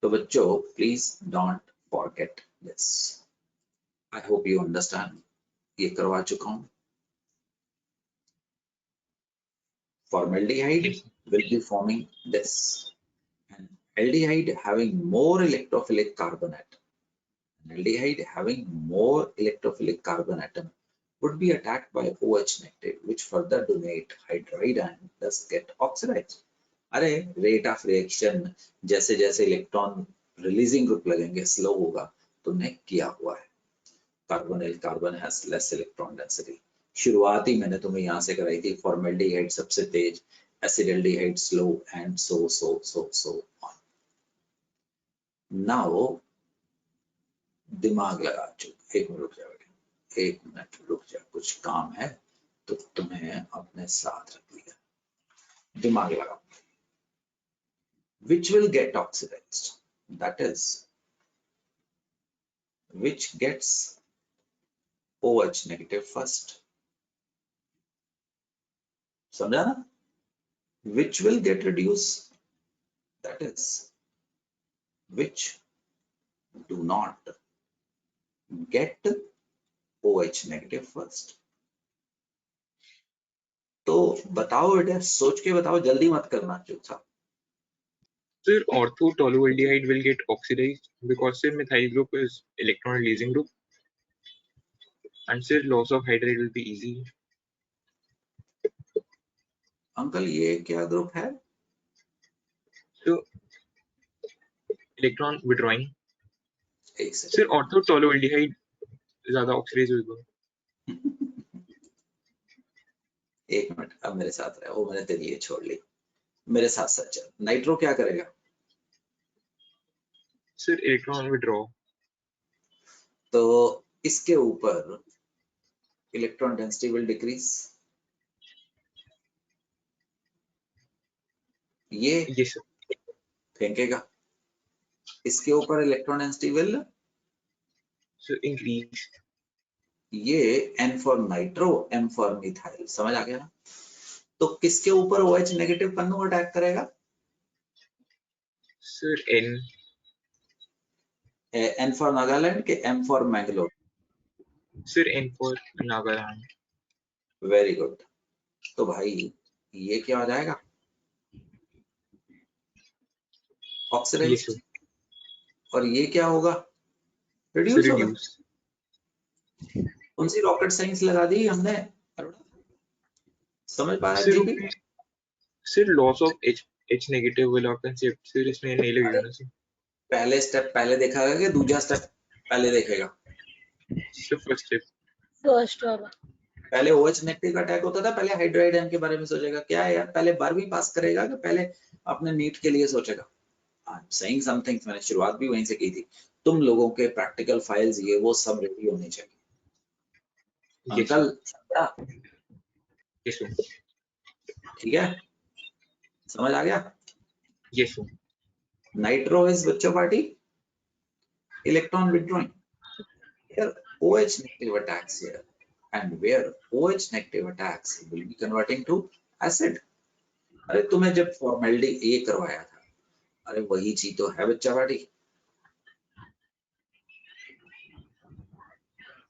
तो बच्चों please don't forget this. I hope you understand. ये करवा चुका हूं। Formaldehyde Yes. will be forming this, and aldehyde having more electrophilic carbon atom. Aldehyde having more electrophilic carbon atom would be attacked by OH negative, which further donate hydride and thus get oxidized. अरे रेट ऑफ रिएक्शन जैसे जैसे इलेक्ट्रॉन रिलीजिंग ग्रुप लगेंगे स्लो होगा, तुमने किया हुआ है। Carbonyl carbon has less electron density. शुरुआती मैंने तुम्हें यहाँ से कराई थी, फॉर्मेल्डिहाइड सबसे तेज, acetaldehyde slow and so on. Now दिमाग लगा चुके, एक मिनट रुक जाओ, एक मिनट रुक जा, कुछ काम है तो तुम्हें अपने साथ रख लिया। दिमाग लगाओ। Which will get oxidized? That is, which gets OH negative first? समझा ना? Which will get reduced? That is, which do not get OH negative first. तो बताओ बेटा, सोच के बताओ, जल्दी मत करना चुपचाप। Sir, ortho-tolualdehyde will get oxidized because sir methyl group is electron releasing group, and sir loss of hydride will be easy. Uncle ये क्या ग्रुप है? So electron withdrawing. एक सेकंड। Sir ortho-tolualdehyde ज़्यादा oxidize होगा। एक मिनट, अब मेरे साथ रहे, वो मैंने तेरी ये छोड़ ली, मेरे साथ साथ चल। नाइट्रो क्या करेगा? Sir electron withdraw. तो इसके ऊपर इलेक्ट्रॉन डेंसिटी विल डिक्रीज। ये Yes, sir. फेंकेगा, इसके ऊपर electron density will, So increase. ये N for nitro, M for methyl, समझ आ गया ना? तो किसके ऊपर OH नेगेटिव पन्नू अटैक करेगा? Sir N. N for Nagaland के M for Mangalore? Sir N for Nagaland. Very good. तो भाई ये क्या हो जाएगा? ऑक्सीडाइज। Yes, sir. और ये क्या होगा? Sir रिड्यूस होगा। reduce. कौन सी रॉकेट साइंस लगा दी हमने? समझ पा रहा है Sir, GP? sir loss of H negative will happen. Sir इसमें नहीं लगेगा ना sir. पहले स्टेप पहले देखेगा कि दूसरा स्टेप पहले देखेगा? Sir first step. फर्स्ट होगा। पहले OH नेगेटिव का अटैक होता था, पहले हाइड्राइड आयन के बारे में सोचेगा? क्या है यार, पहले 12वीं पास करेगा कि पहले अपने नीट के लिए सोचेगा? आई एम सेइंग समथिंग, मैंने शुरुआत भी वहीं से की थी। तुम लोगों के प्रैक्टिकल फाइल्स ये वो सब रेडी होने चाहिए। Yes, uncle sir. समझा? Yes, sir. ठीक है, समझ आ गया? Yes, sir. नाइट्रो इज बच्चों party electron withdrawing. Here OH negative attacks here, and where OH negative attacks will be converting to acid. अरे तुम्हें जब फॉर्मेल्डी ए करवाया था, अरे वही चीज तो है बच्चा पार्टी,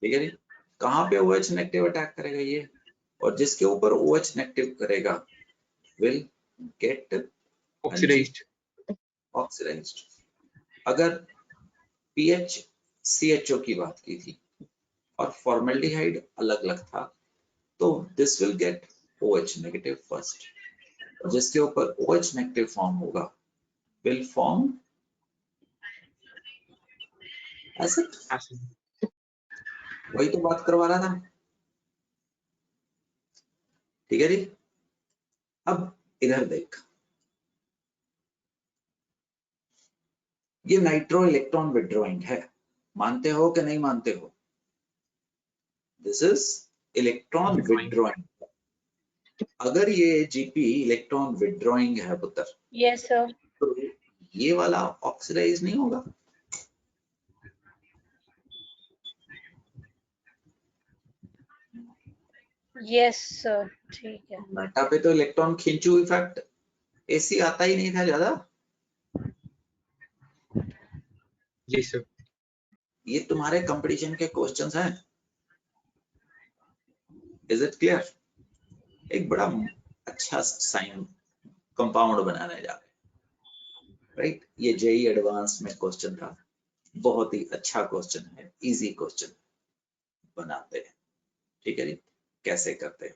ठीक है जी? कहाँ पे OH नेगेटिव अटैक करेगा ये, और जिसके ऊपर OH नेगेटिव करेगा will get Oxidized. ऑक्सीडाइज्ड। अगर पीएच CHO की बात की थी और फॉर्मेल्डिहाइड अलग अलग था, तो this will get OH negative first, और जिसके ऊपर OH नेगेटिव फॉर्म होगा विल फॉर्म एसिड। Acid. वही तो बात करवा रहा था, ठीक है जी? अब इधर देख, ये नाइट्रो इलेक्ट्रॉन विड्रॉइंग है, मानते हो कि नहीं मानते हो? This is electron withdrawing. अगर ये जीपी इलेक्ट्रॉन विड्रॉइंग है पुत्र, Yes, sir. तो ये वाला ऑक्सीडाइज नहीं होगा। Yes, sir. ठीक है। मेटा पे तो इलेक्ट्रॉन खींचू इफेक्ट एसी आता ही नहीं था ज्यादा। Yes, sir. ये तुम्हारे कंपटीशन के क्वेश्चंस हैं। Is it clear? एक बड़ा अच्छा साइन कंपाउंड बनाने जा रहे हैं, राइट? ये जेई एडवांस में क्वेश्चन था, बहुत ही अच्छा क्वेश्चन है, इजी क्वेश्चन बनाते हैं। ठीक है जी, कैसे करते हैं?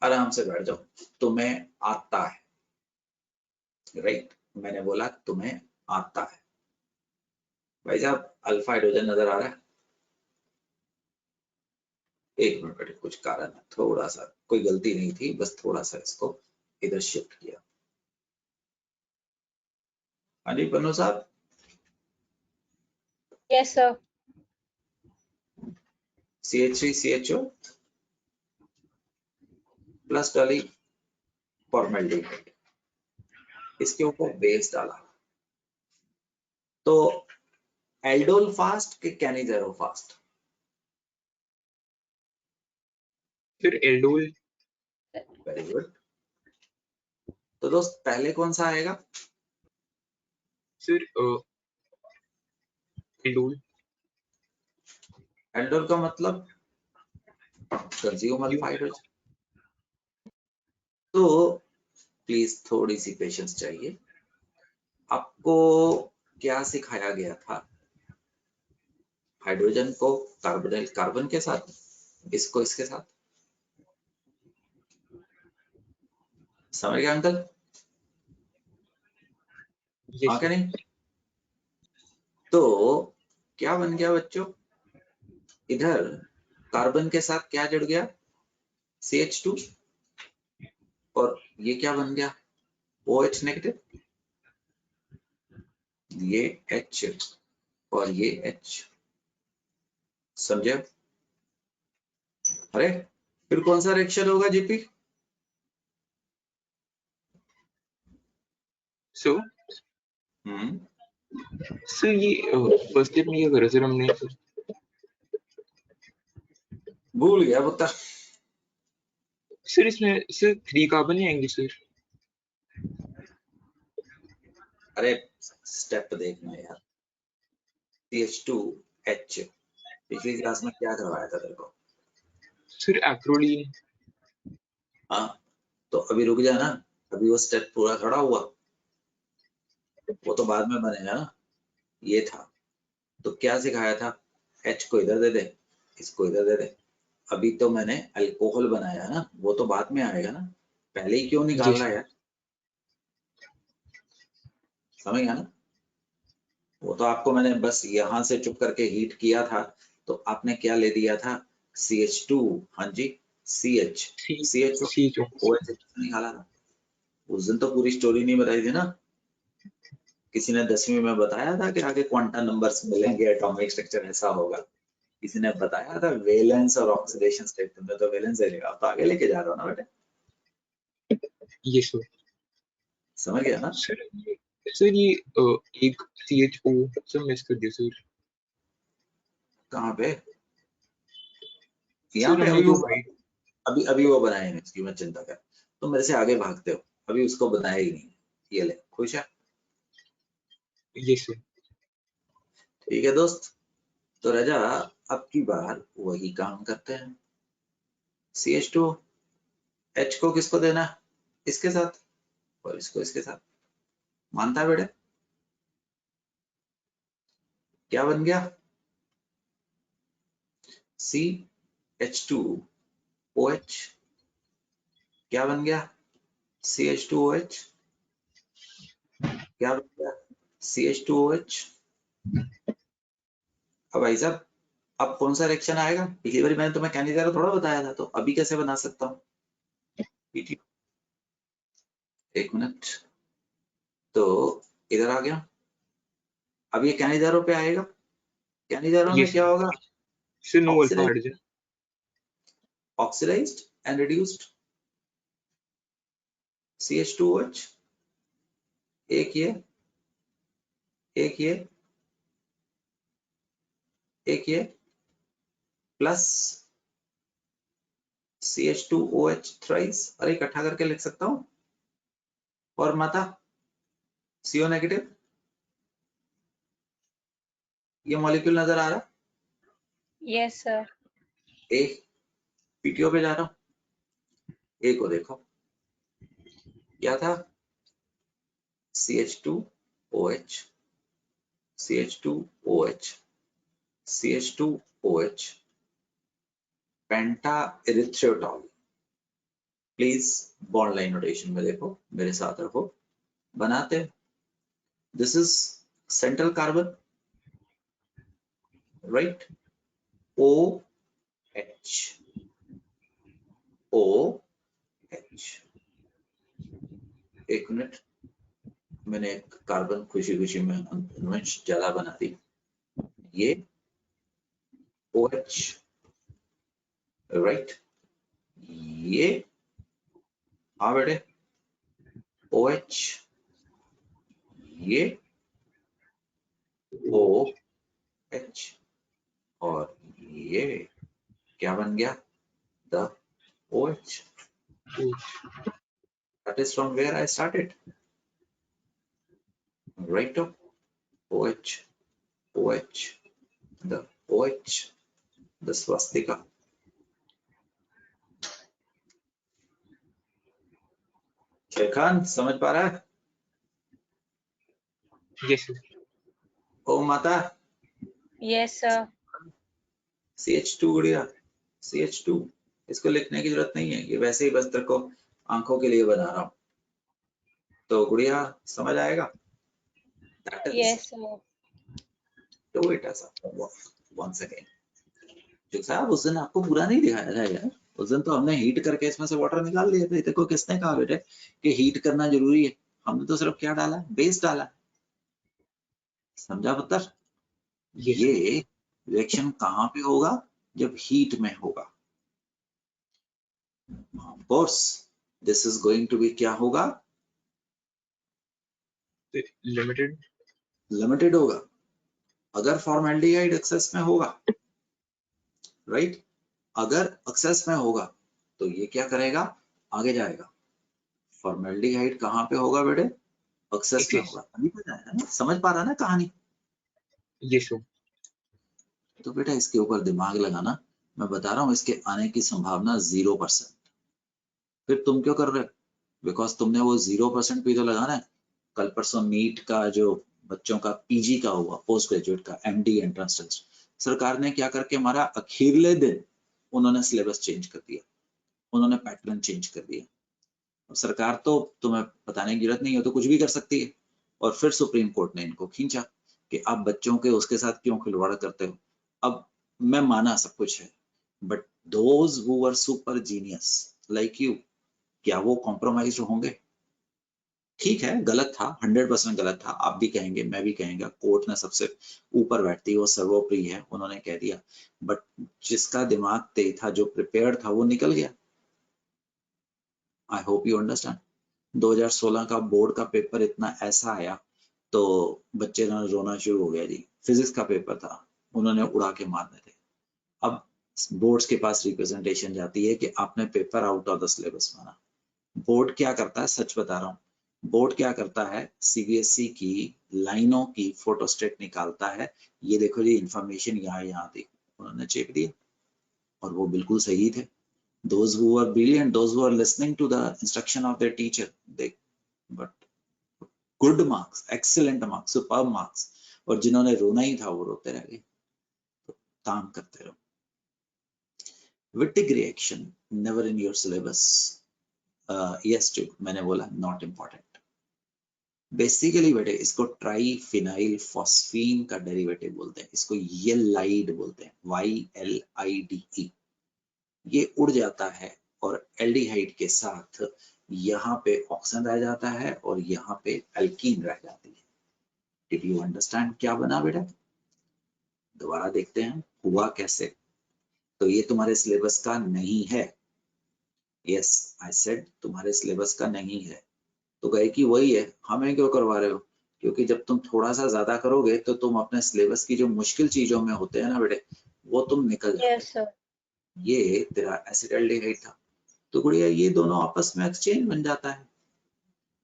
आराम से बैठ जाओ। तुम्हें आता है, राइट? मैंने बोला तुम्हें आता है। भाई साहब अल्फा हाइड्रोजन नजर आ रहा है? एक मिनट बेटे, कुछ कारण है, थोड़ा सा कोई गलती नहीं थी, बस थोड़ा सा इसको इधर शिफ्ट किया। हाँ जी पन्नू साहब, Yes, sir. CH3CHO प्लस डाली फॉर्मेल्डिहाइड, इसके ऊपर बेस डाला, तो एल्डोल फास्ट के Cannizzaro fast? Sir, aldol. Very good. तो दोस्त पहले कौन सा आएगा? Sir, aldol. एल्डोल का मतलब कंज्यूम अल्फा हाइड्रोजन। तो प्लीज थोड़ी सी पेशेंस चाहिए। आपको क्या सिखाया गया था? हाइड्रोजन को कार्बोनिल कार्बन के साथ, इसको इसके साथ, समझ गया अंकल? Yes, हाँ क्या sir. नहीं? तो क्या बन गया बच्चों? इधर कार्बन के साथ क्या जुड़ गया? CH2, और ये क्या बन गया? OH नेगेटिव, ये H और ये H, समझे? अरे फिर कौन सा रिएक्शन होगा जीपी? So, sir, ये फर्स्ट स्टेप में क्या करा सर हमने? भूल गया पुत्र। सर इसमें सर 3 कार्बन ही आएंगे सर। अरे स्टेप देखना यार। CH2H, पिछली क्लास में क्या करवाया था तेरे को? Sir acrolein. हाँ तो अभी रुक जा ना, अभी वो स्टेप पूरा खड़ा हुआ, वो तो बाद में बनेगा ना। ये था तो क्या सिखाया था? H को इधर दे दे, इसको इधर दे दे। अभी तो मैंने अल्कोहल बनाया ना, वो तो बाद में आएगा ना, पहले ही क्यों निकाल रहा है यार? समझ गया ना? वो तो आपको मैंने बस यहां से चुप करके हीट किया था, तो आपने क्या ले दिया था? CH2, हाँ जी CH, CHO, OH निकाला था। उस दिन तो पूरी स्टोरी नहीं बताई थी ना, किसी ने 10वीं में बताया था कि आगे क्वांटम नंबर्स मिलेंगे, एटॉमिक स्ट्रक्चर ऐसा होगा, किसी ने बताया था वैलेंस और ऑक्सीडेशन स्टेट, तुमने तो वैलेंस ले लिया, तो आगे लेके जा रहे हो ना बेटे। ये सर समझ गया ना? सर ये एक CHO सब मिस कर दिया सर। कहाँ पे? यहाँ सर पे हमने वो अभी वो बनाया नहीं, इसकी मत चिंता कर, तुम मेरे से आगे भागते हो, अभी उसको बनाया ही नहीं। ये ले, खुश है? ये सर ठीक है दोस्त, तो राजा अब की बार वही काम करते हैं। CH2H को किसको देना? इसके साथ, और इसको इसके साथ। मानता है बेटे? क्या बन गया? CH2OH क्या बन गया? CH2OH क्या बन गया? CH2OH। अब भाई साहब अब कौन सा रिएक्शन आएगा? पिछली बार मैंने तुम्हें कैनिजेरो थोड़ा बताया था, तो अभी कैसे बना सकता हूँ? एक मिनट, तो इधर आ गया। अब ये कैनिजारो पे आएगा। कैनिजारो में Yes, क्या होगा? sir. No alpha oxidize, hydrogen. Oxidized and reduced CH2OH। एक ये, एक ये, एक ये, प्लस CH2OH थ्राइस। अरे इकट्ठा करके लिख सकता हूं। और माता CO नेगेटिव। ये मॉलिक्यूल नजर आ रहा? Yes, sir. ए, PTO पे जा रहा हूं। ए को देखो, क्या था? CH2OH, CH2OH, CH2OH, pentaerythritol. Please bond line notation में देखो, मेरे साथ रखो, बनाते हैं। This is central carbon, right? OH, OH। एक मिनट, मैंने एक कार्बन खुशी खुशी में अंश ज्यादा बना दी। ये OH, राइट? ये हाँ बेटे, OH, ये OH, और ये क्या बन गया? The OH. That is from where I started. Right up, OH, OH, the OH, the swastika. Shekhan समझ पा रहा है? Yes, sir. ओ माता, Yes, sir. CH2 गुड़िया, CH2, इसको लिखने की जरूरत नहीं है, ये वैसे ही बस तेरे को आंखों के लिए बना रहा हूं। तो गुड़िया समझ आएगा? That is, Yes, sir. do it as a once again. जो साहब उस दिन आपको पूरा नहीं दिखाया था यार, उस दिन तो हमने हीट करके इसमें से वाटर निकाल दिए थे। देखो किसने कहा बेटे कि हीट करना जरूरी है? हमने तो सिर्फ क्या डाला? बेस डाला। समझा पुत्र? Yes, ये रिएक्शन कहाँ पे होगा? जब हीट में होगा। Of course this is going to be, क्या होगा? sir. Limited. लिमिटेड होगा। अगर फॉर्मेल्डिहाइड एक्सेस में होगा, राइट, अगर एक्सेस में होगा तो ये क्या करेगा? आगे जाएगा। फॉर्मेल्डिहाइड कहाँ पे होगा बेटे? एक्सेस में Excess. होगा। अभी पता है ना? समझ पा रहा ना कहानी? Yes, sir. तो बेटा इसके ऊपर दिमाग लगाना। मैं बता रहा हूँ इसके आने की संभावना 0%। फिर तुम क्यों कर रहे हो? बिकॉज तुमने वो 0% भी तो लगाना है। कल परसों नीट का जो बच्चों का पीजी का हुआ, पोस्ट ग्रेजुएट का एमडी एंट्रेंस टेस्ट, सरकार ने क्या करके हमारा अखीरले दिन उन्होंने सिलेबस चेंज कर दिया, उन्होंने पैटर्न चेंज कर दिया। सरकार तो तुम्हें बताने की जरूरत नहीं है, तो कुछ भी कर सकती है। और फिर सुप्रीम कोर्ट ने इनको खींचा कि आप बच्चों के उसके साथ क्यों खिलवाड़ करते हो। अब मैं माना सब कुछ है, but those who were super genius like you, क्या वो कॉम्प्रोमाइज होंगे? ठीक है, गलत था, 100% गलत था। आप भी कहेंगे, मैं भी कहेंगे, कोर्ट ने सबसे ऊपर बैठती है, वो सर्वोपरि है, उन्होंने कह दिया। बट जिसका दिमाग तेज था, जो प्रिपेयर्ड था, वो निकल गया। I hope you understand. 2016 का बोर्ड का पेपर इतना ऐसा आया तो बच्चे ने रोना शुरू हो गया जी। फिजिक्स का पेपर था, उन्होंने उड़ा के मारने थे। अब बोर्ड्स के पास रिप्रेजेंटेशन जाती है कि आपने paper out of the syllabus माना। बोर्ड क्या करता है, सच बता रहा हूँ, बोर्ड क्या करता है, सीबीएसई की लाइनों की फोटोस्टेट निकालता है। ये देखो जी, इंफॉर्मेशन यहाँ देखो, उन्होंने चेक दिया और वो बिल्कुल सही थे। Those who were brilliant, those who are listening to the instruction of their teacher, they but good marks, excellent marks, superb marks। और जिन्होंने रोना ही था वो रोते रह गए। तो काम करते रहो। Wittig reaction never in your syllabus। yes to मैंने बोला not important। बेसिकली बेटे इसको ट्राइफिनाइल फॉस्फीन का डेरिवेटिव बोलते हैं, इसको येलाइड बोलते हैं, YLIDE। ये उड़ जाता है और एल्डिहाइड के साथ यहाँ पे ऑक्सीजन रह जाता है और यहाँ पे एल्कीन रह जाती है। डिड यू अंडरस्टैंड क्या बना बेटा? दोबारा देखते हैं हुआ कैसे। तो ये तुम्हारे सिलेबस का नहीं है। यस आई सेड तुम्हारे सिलेबस का नहीं है। तो गए कि वही है, हमें क्यों करवा रहे हो? क्योंकि जब तुम थोड़ा सा ज्यादा करोगे तो तुम अपने सिलेबस की जो मुश्किल चीजों में होते हैं ना बेटे, वो तुम निकल जाते Yes, sir. ये तेरा एसिटाल्डिहाइड था, तो गुड़िया ये दोनों आपस में एक्सचेंज बन जाता है।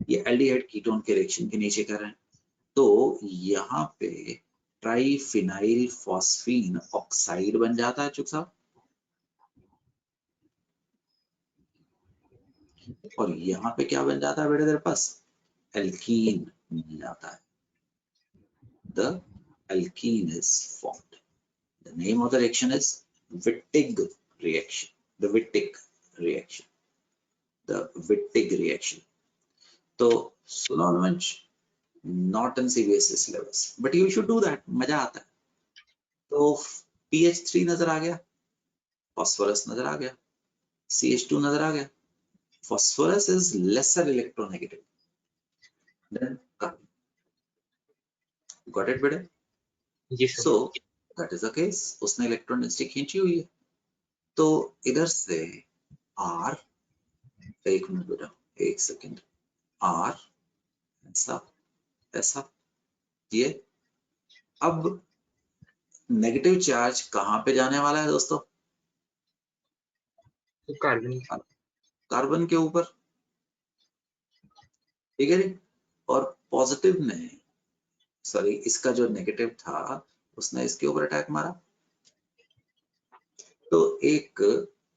ये एल्डिहाइड कीटोन के रिएक्शन के नीचे कर रहे हैं। तो यहाँ पे ट्राइफिनाइल फॉस्फीन ऑक्साइड बन जाता है चुप साहब, और यहाँ पे क्या बन जाता है बेटे तेरे पास? एल्कीन बन जाता है। The alkene is formed. The name of the reaction is Wittig reaction. The Wittig reaction. The Wittig reaction. तो सुनो अनुवंश, not in CBSE syllabus, but you should do that. मजा आता है। तो PH3 नजर आ गया, phosphorus नजर आ गया, CH2 नजर आ गया। Phosphorus is lesser electronegative than carbon. Got it बेटे? Yes, sir. So that is the case. उसने इलेक्ट्रॉन डेंसिटी खींची हुई है। तो इधर से R, एक मिनट बेटा, एक सेकेंड, R ऐसा ऐसा, ये अब नेगेटिव चार्ज कहाँ पे जाने वाला है दोस्तों? तो कार्बन कार्बन के ऊपर, ठीक है जी। और पॉजिटिव ने, सॉरी इसका जो नेगेटिव था उसने इसके ऊपर अटैक मारा, तो एक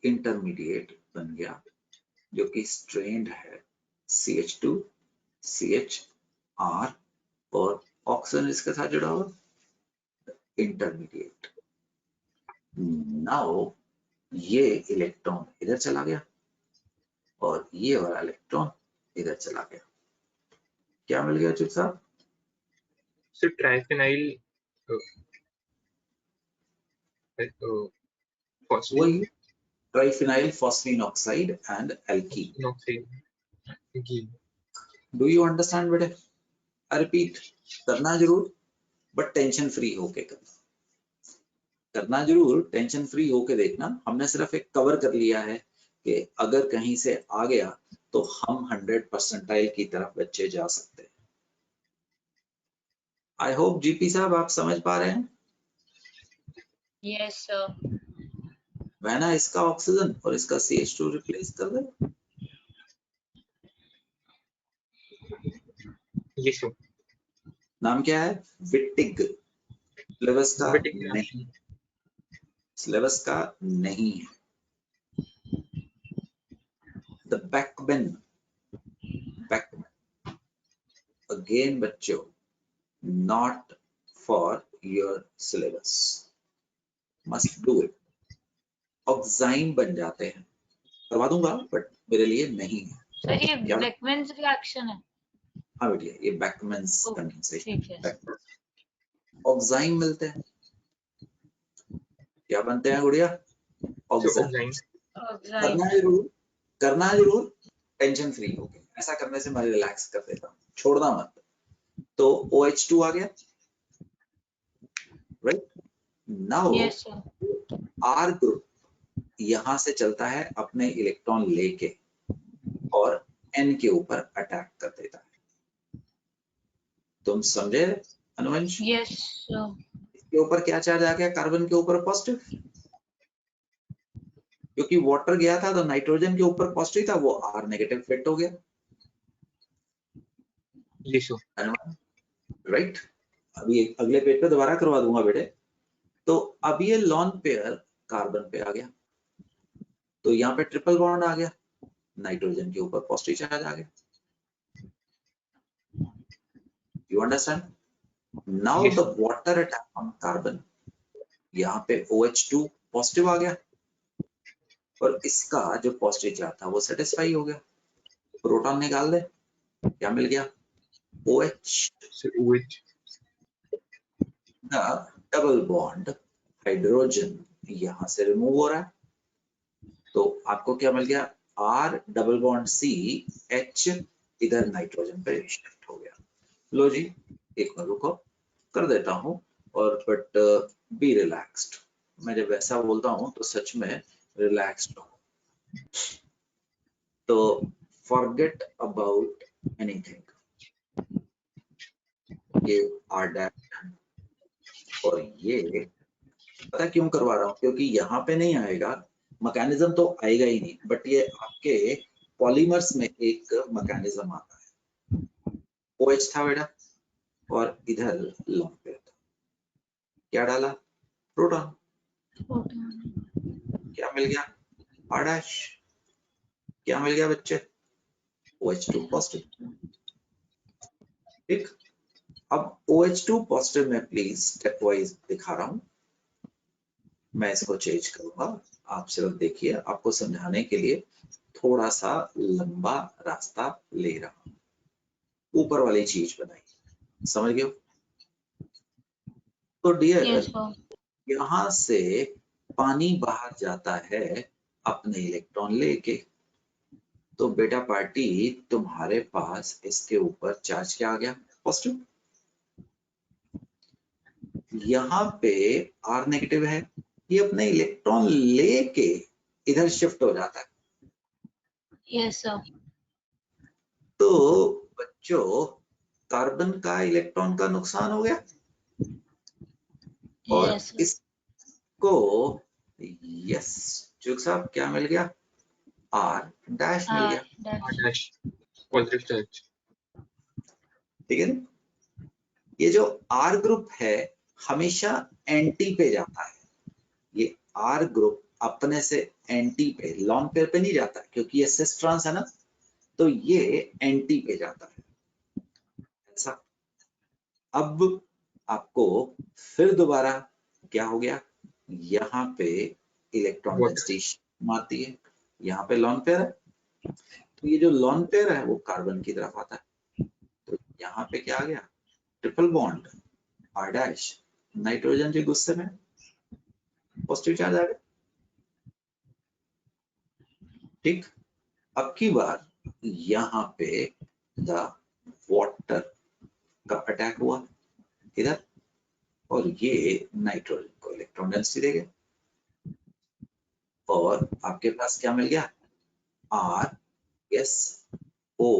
इंटरमीडिएट बन गया जो कि स्ट्रेन्ड है CH2 CHR और ऑक्सीजन इसके साथ जुड़ा हुआ इंटरमीडिएट। नाउ ये इलेक्ट्रॉन इधर चला गया और ये वाला इलेक्ट्रॉन इधर चला गया। क्या मिल गया चुप साहब? सर ट्राइफिनाइल फॉस्फीन वही triphenyl phosphine oxide and alkene. Oxide. Do you understand बेटे? आई रिपीट, करना जरूर बट टेंशन फ्री होके करना, करना जरूर, टेंशन फ्री होके देखना। हमने सिर्फ एक कवर कर लिया है कि अगर कहीं से आ गया तो हम 100 परसेंटाइल की तरफ बच्चे जा सकते हैं। आई होप जीपी साहब आप समझ पा रहे हैं। Yes, sir. वैना इसका ऑक्सीजन और इसका CH2 रिप्लेस कर दे। ये सो नाम क्या है? विट्टिग। सिलेबस का नहीं, सिलेबस का नहीं है। द बैकबेन, बैकबेन अगेन बच्चों not for your syllabus, must do it. ऑक्साइन बन जाते हैं, करवा दूंगा बट मेरे लिए नहीं है। सर ये क्या? बेकमैन्स रिएक्शन है। हाँ बेटिया, ये बैकमैन्स ओह, कंडेंसेशन। ठीक है। ऑक्साइन मिलते हैं, क्या बनते हैं गुड़िया? ऑक्साइन। करना जरूर, करना जरूर, टेंशन फ्री होके। ऐसा करने से मैं रिलैक्स कर देता हूँ, छोड़ना मत। तो OH2 आ गया, right? Now yes sir. R group यहां से चलता है अपने इलेक्ट्रॉन लेके और N के ऊपर अटैक कर देता है। तुम समझे अनुवंश? Yes sir. इसके ऊपर क्या चार्ज आ गया? कार्बन के ऊपर पॉजिटिव, क्योंकि वाटर गया था तो नाइट्रोजन के ऊपर पॉजिटिव था, वो R नेगेटिव इफेक्ट हो गया, राइट? अभी अगले पेज पे दोबारा करवा दूंगा बेटे। तो अब ये लॉन पेयर कार्बन पे आ गया, तो यहाँ पे ट्रिपल बॉन्ड आ गया, नाइट्रोजन के ऊपर पॉजिटिव चार्ज आ गया। You understand? Now the water attack on carbon, यहाँ पे OH2 पॉजिटिव आ गया और इसका जो पॉजिटिव चार्ज था वो सेटिस्फाई हो गया। प्रोटॉन निकाल दे, क्या मिल गया? OH। डबल बॉन्ड हाइड्रोजन यहाँ से रिमूव हो रहा है, तो आपको क्या मिल गया? R double bond C H इधर नाइट्रोजन पे शिफ्ट हो गया। लो जी, एक बार रुको, कर देता हूं, और बट बी रिलैक्स्ड। मैं जब ऐसा बोलता हूं तो सच में रिलैक्स्ड हो। तो फॉरगेट अबाउट एनीथिंग, ये R डैश और ये पता क्यों करवा रहा हूं, क्योंकि यहाँ पे नहीं आएगा, मैकेनिज्म तो आएगा ही नहीं, बट ये आपके पॉलीमर्स में एक मैकेनिज्म आता है। OH था बेटा और इधर लॉन्ग पेयर था, क्या डाला, प्रोटॉन, क्या मिल गया, R डैश, क्या मिल गया बच्चे, OH2 पॉजिटिव। ठीक, अब OH2 पॉजिटिव में प्लीज स्टेप वाइज दिखा रहा हूं, मैं इसको चेंज करूंगा, आप सिर्फ देखिए, आपको समझाने के लिए थोड़ा सा लंबा रास्ता ले रहा हूं, ऊपर वाली चीज बनाई, समझ गए? तो डियर, Yes, sir. यहां से पानी बाहर जाता है अपने इलेक्ट्रॉन लेके, तो बेटा पार्टी तुम्हारे पास इसके ऊपर चार्ज क्या आ गया, पॉजिटिव। यहाँ पे R नेगेटिव है, ये अपने इलेक्ट्रॉन लेके इधर शिफ्ट हो जाता है। Yes, sir. तो बच्चों, कार्बन का इलेक्ट्रॉन का नुकसान हो गया, और Yes, sir. इसको यस चुक साहब क्या मिल गया, R डैश मिल गया। Dash. dash positive charge. ठीक है ना? ये जो R ग्रुप है हमेशा एंटी पे जाता है, ये R ग्रुप अपने से एंटी पे, लॉन पेयर पे नहीं जाता, क्योंकि ये सिस ट्रांस है ना, तो ये एंटी पे जाता है ऐसा। अब आपको फिर दोबारा क्या हो गया, यहाँ पे इलेक्ट्रॉन Water. डेंसिटी मारती है, यहाँ पे लॉन पेयर है, तो ये जो लॉन पेयर है वो कार्बन की तरफ आता है, तो यहाँ पे क्या आ गया, triple bond R dash, nitrogen के गुस्से में पॉजिटिव चार्ज आ गया। ठीक, अब की बार यहाँ पे द वाटर का अटैक हुआ इधर, और ये नाइट्रोजन को इलेक्ट्रॉन डेंसिटी देगा, और आपके पास क्या मिल गया, R S O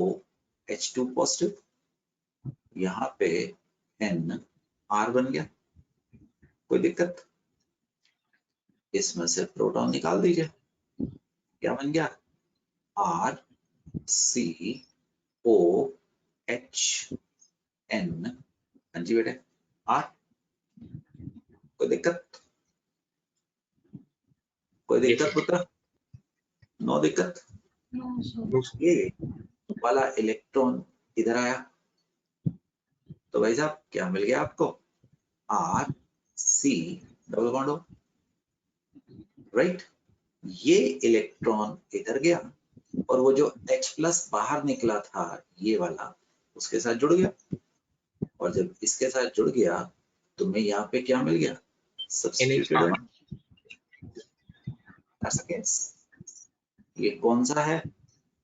H2 positive, यहाँ पे N R बन गया, कोई दिक्कत, इसमें से प्रोटॉन निकाल दीजिए, क्या बन गया, R C O H N, हाँ जी बेटे R, कोई दिक्कत, कोई दिक्कत पुत्र, नो दिक्कत। No, sir. No, sir. ये वाला इलेक्ट्रॉन इधर आया, तो भाई साहब क्या मिल गया आपको, R C डबल बॉन्ड हो, राइट, ये इलेक्ट्रॉन इधर गया, और वो जो H प्लस बाहर निकला था ये वाला, उसके साथ जुड़ गया, और जब इसके साथ जुड़ गया तो मैं यहाँ पे क्या मिल गया, सब्स्टिट्यूटेड, ऐसा केस। ये कौन सा है,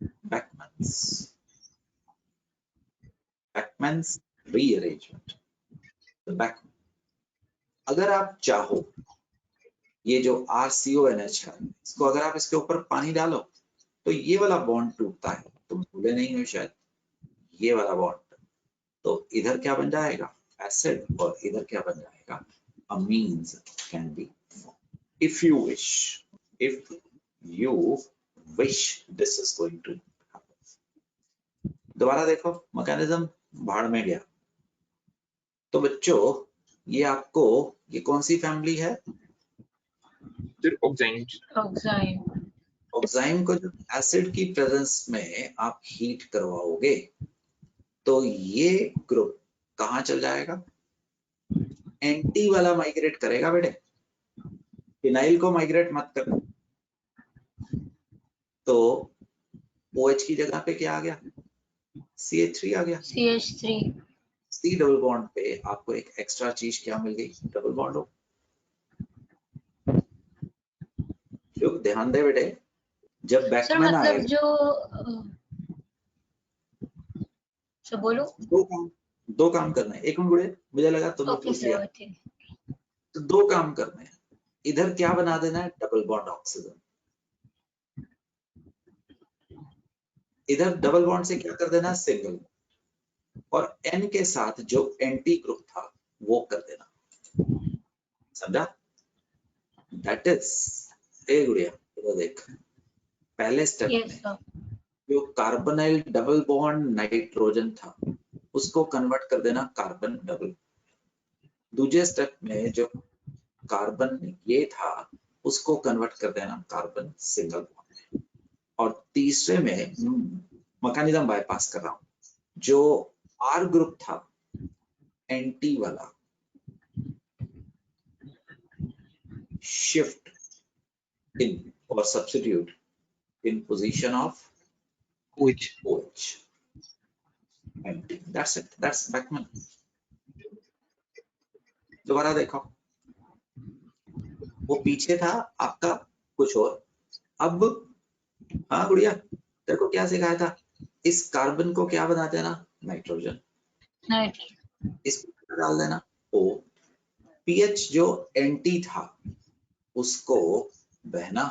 बैकमैन्स, बैकमैन्स रीअरेंजमेंट। बैक, अगर आप चाहो ये जो RCONH है, इसको अगर आप इसके ऊपर पानी डालो तो ये वाला बॉन्ड टूटता है, तुम भूले नहीं हो शायद, ये वाला बॉन्ड, तो इधर क्या बन जाएगा, एसिड, और इधर क्या बन जाएगा, amines can be, if you wish, if you wish this is going to happen। दोबारा देखो मैकेनिज्म भाड़ में गया। तो बच्चों ये आपको, ये कौन सी फैमिली है, Sir, oxygen. Oxide. ऑक्साइम को जब एसिड की प्रेजेंस में आप हीट करवाओगे तो ये ग्रुप कहाँ चल जाएगा, एंटी वाला माइग्रेट करेगा बेटे, फिनाइल को माइग्रेट मत करना। तो OH की जगह पे क्या आ गया, CH3 आ गया, CH3. C डबल बॉन्ड पे आपको एक एक्स्ट्रा चीज क्या मिल गई, डबल बॉन्ड हो। ध्यान दे बेटे, जब सर बैकमन मतलब आएगा जो सर बोलो। दो काम करने हैं। एक मिनट गुड़े, मुझे लगा तुमने ओके पूछ लिया। सर ठीक। तो दो काम करने हैं। इधर क्या बना देना है, डबल बॉन्ड ऑक्सीजन। इधर डबल बॉन्ड से क्या कर देना है, सिंगल। और N के साथ जो एंटी ग्रुप था वो कर देना, समझा? दैट इज, ए गुड़िया इधर देख, पहले स्टेप यस में सर। जो कार्बोनाइल डबल बॉन्ड नाइट्रोजन था उसको कन्वर्ट कर देना कार्बन डबल। दूसरे स्टेप में जो कार्बन ये था उसको कन्वर्ट कर देना कार्बन सिंगल बॉन्ड। और तीसरे में मैकेनिज्म बाईपास कर रहा हूं, जो R ग्रुप था एंटी वाला, शिफ्ट इन और substitute in position of OH. OH. Empty. That's it. That's Beckmann. दोबारा देखो, वो पीछे था आपका कुछ और। अब हाँ गुड़िया, तेरे को क्या सिखाया था, इस कार्बन को क्या बना देना, नाइट्रोजन। इसको डाल देना O। पीएच जो एंटी था उसको बहना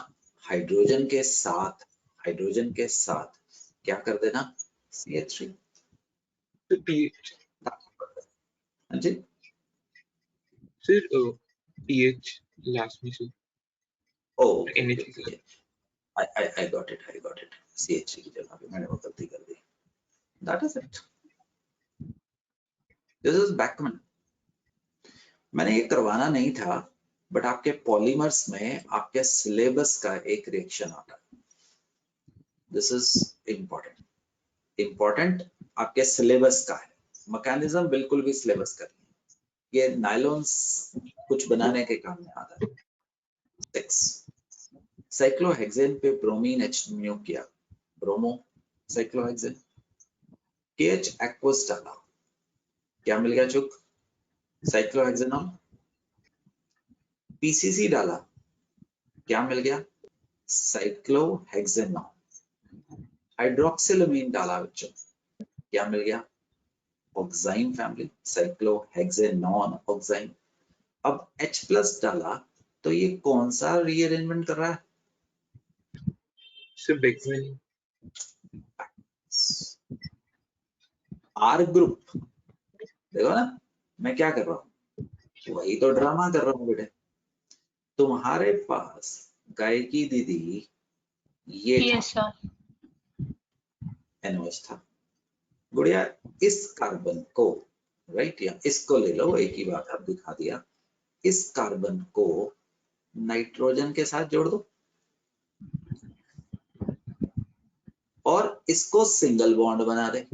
हाइड्रोजन के साथ क्या कर देना, CH3। So pH. हाँ जी Sir, pH last में sir. Oh, NH okay, okay. I got it. CH3 की जगह पे मैंने वो गलती कर दी। That is it. This is Beckmann. मैंने ये करवाना नहीं था, बट आपके पॉलीमर्स में आपके सिलेबस का एक रिएक्शन आता है। This is important आपके सिलेबस का है। मैकेनिज्म बिल्कुल भी सिलेबस का नहीं है। ये नायलॉन्स कुछ बनाने के काम में आता है। 6 साइक्लोहेक्सेन पे ब्रोमीन H किया, ब्रोमो साइक्लोहेक्सेन। KH एक्वस डाला, क्या मिल गया चुक, साइक्लोहेक्सेनॉन। PCC डाला, क्या मिल गया, साइक्लोहेक्सेनॉन। हाइड्रोक्सिलमीन डाला बच्चों, क्या मिल गया, ऑक्साइन फैमिली, साइक्लोहेक्सेनॉन ऑक्साइन। अब H+ डाला तो ये कौन सा रीअरेंजमेंट कर रहा है, Sir Beckmann. R group. देखो ना मैं क्या कर रहा हूँ, वही तो ड्रामा कर रहा हूँ बेटे। तुम्हारे पास गाय की दीदी ये यस सर। NOH था गुड़िया, इस कार्बन को राइट, या इसको ले लो, एक ही बात आप दिखा दिया। इस कार्बन को नाइट्रोजन के साथ जोड़ दो और इसको सिंगल बॉन्ड बना दे।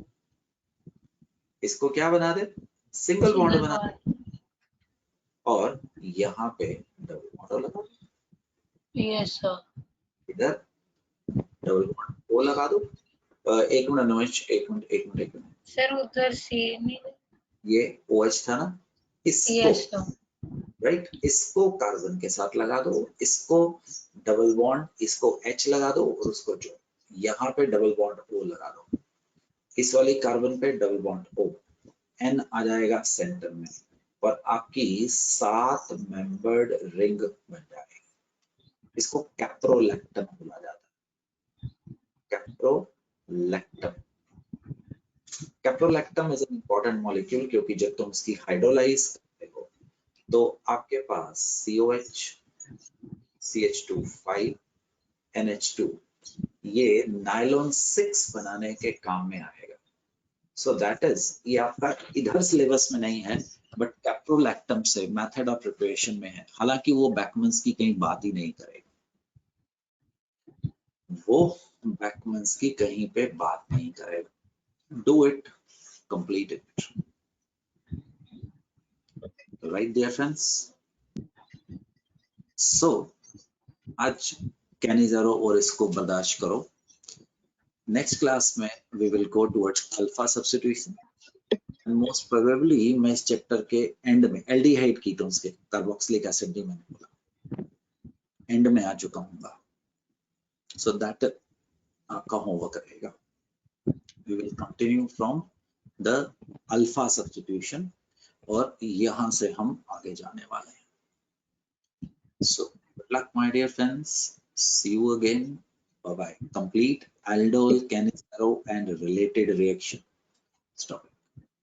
इसको क्या बना दे, सिंगल बॉन्ड बना दे। और यहाँ पे डबल बॉन्ड लगा, यस सर। इधर डबल बॉन्ड वो लगा दो। एक मिनट नोएश, एक मिनट सर उधर सेम ही। ये OH था ना, इसको यस सर। राइट, इसको कार्बन के साथ लगा दो, इसको डबल बॉन्ड, इसको H लगा दो और उसको जो यहाँ पे डबल बॉन्ड O लगा दो। इस वाली कार्बन पे डबल बॉन्ड O, N आ जाएगा सेंटर में और आपकी 7 मेंबर्ड रिंग बन जाएगी। इसको कैप्रोलैक्टम बोला जाता है, caprolactam. Caprolactam is an important molecule, क्योंकि जब तुम इसकी हाइड्रोलाइज करते हो तो आपके पास COH, CH2 5 NH2 ये नायलॉन 6 बनाने के काम में आएगा। सो दैट इज, ये आपका इधर सिलेबस में नहीं है बट कैप्रोलैक्टम से मेथड ऑफ प्रिपरेशन में है। हालांकि वो बैकमन्स की कहीं बात ही नहीं करेगा, वो बैकमन्स की कहीं पे बात नहीं करेगा। Do it, complete it, right dear friends. So आज कैनिज़ारो और इसको बर्दाश्त करो। नेक्स्ट क्लास में we will go towards alpha substitution and most probably मैं इस चैप्टर के एंड में एल्डिहाइड कीटोन्स के, कार्बोक्सिलिक एसिड भी मैंने बोला, एंड में आ चुका हूँ। So that आपका होमवर्क रहेगा. We will continue from the alpha substitution और यहाँ से हम आगे जाने वाले हैं. So good luck my dear friends. See you again. Bye bye. Complete aldol, Cannizzaro and related reaction. Stop.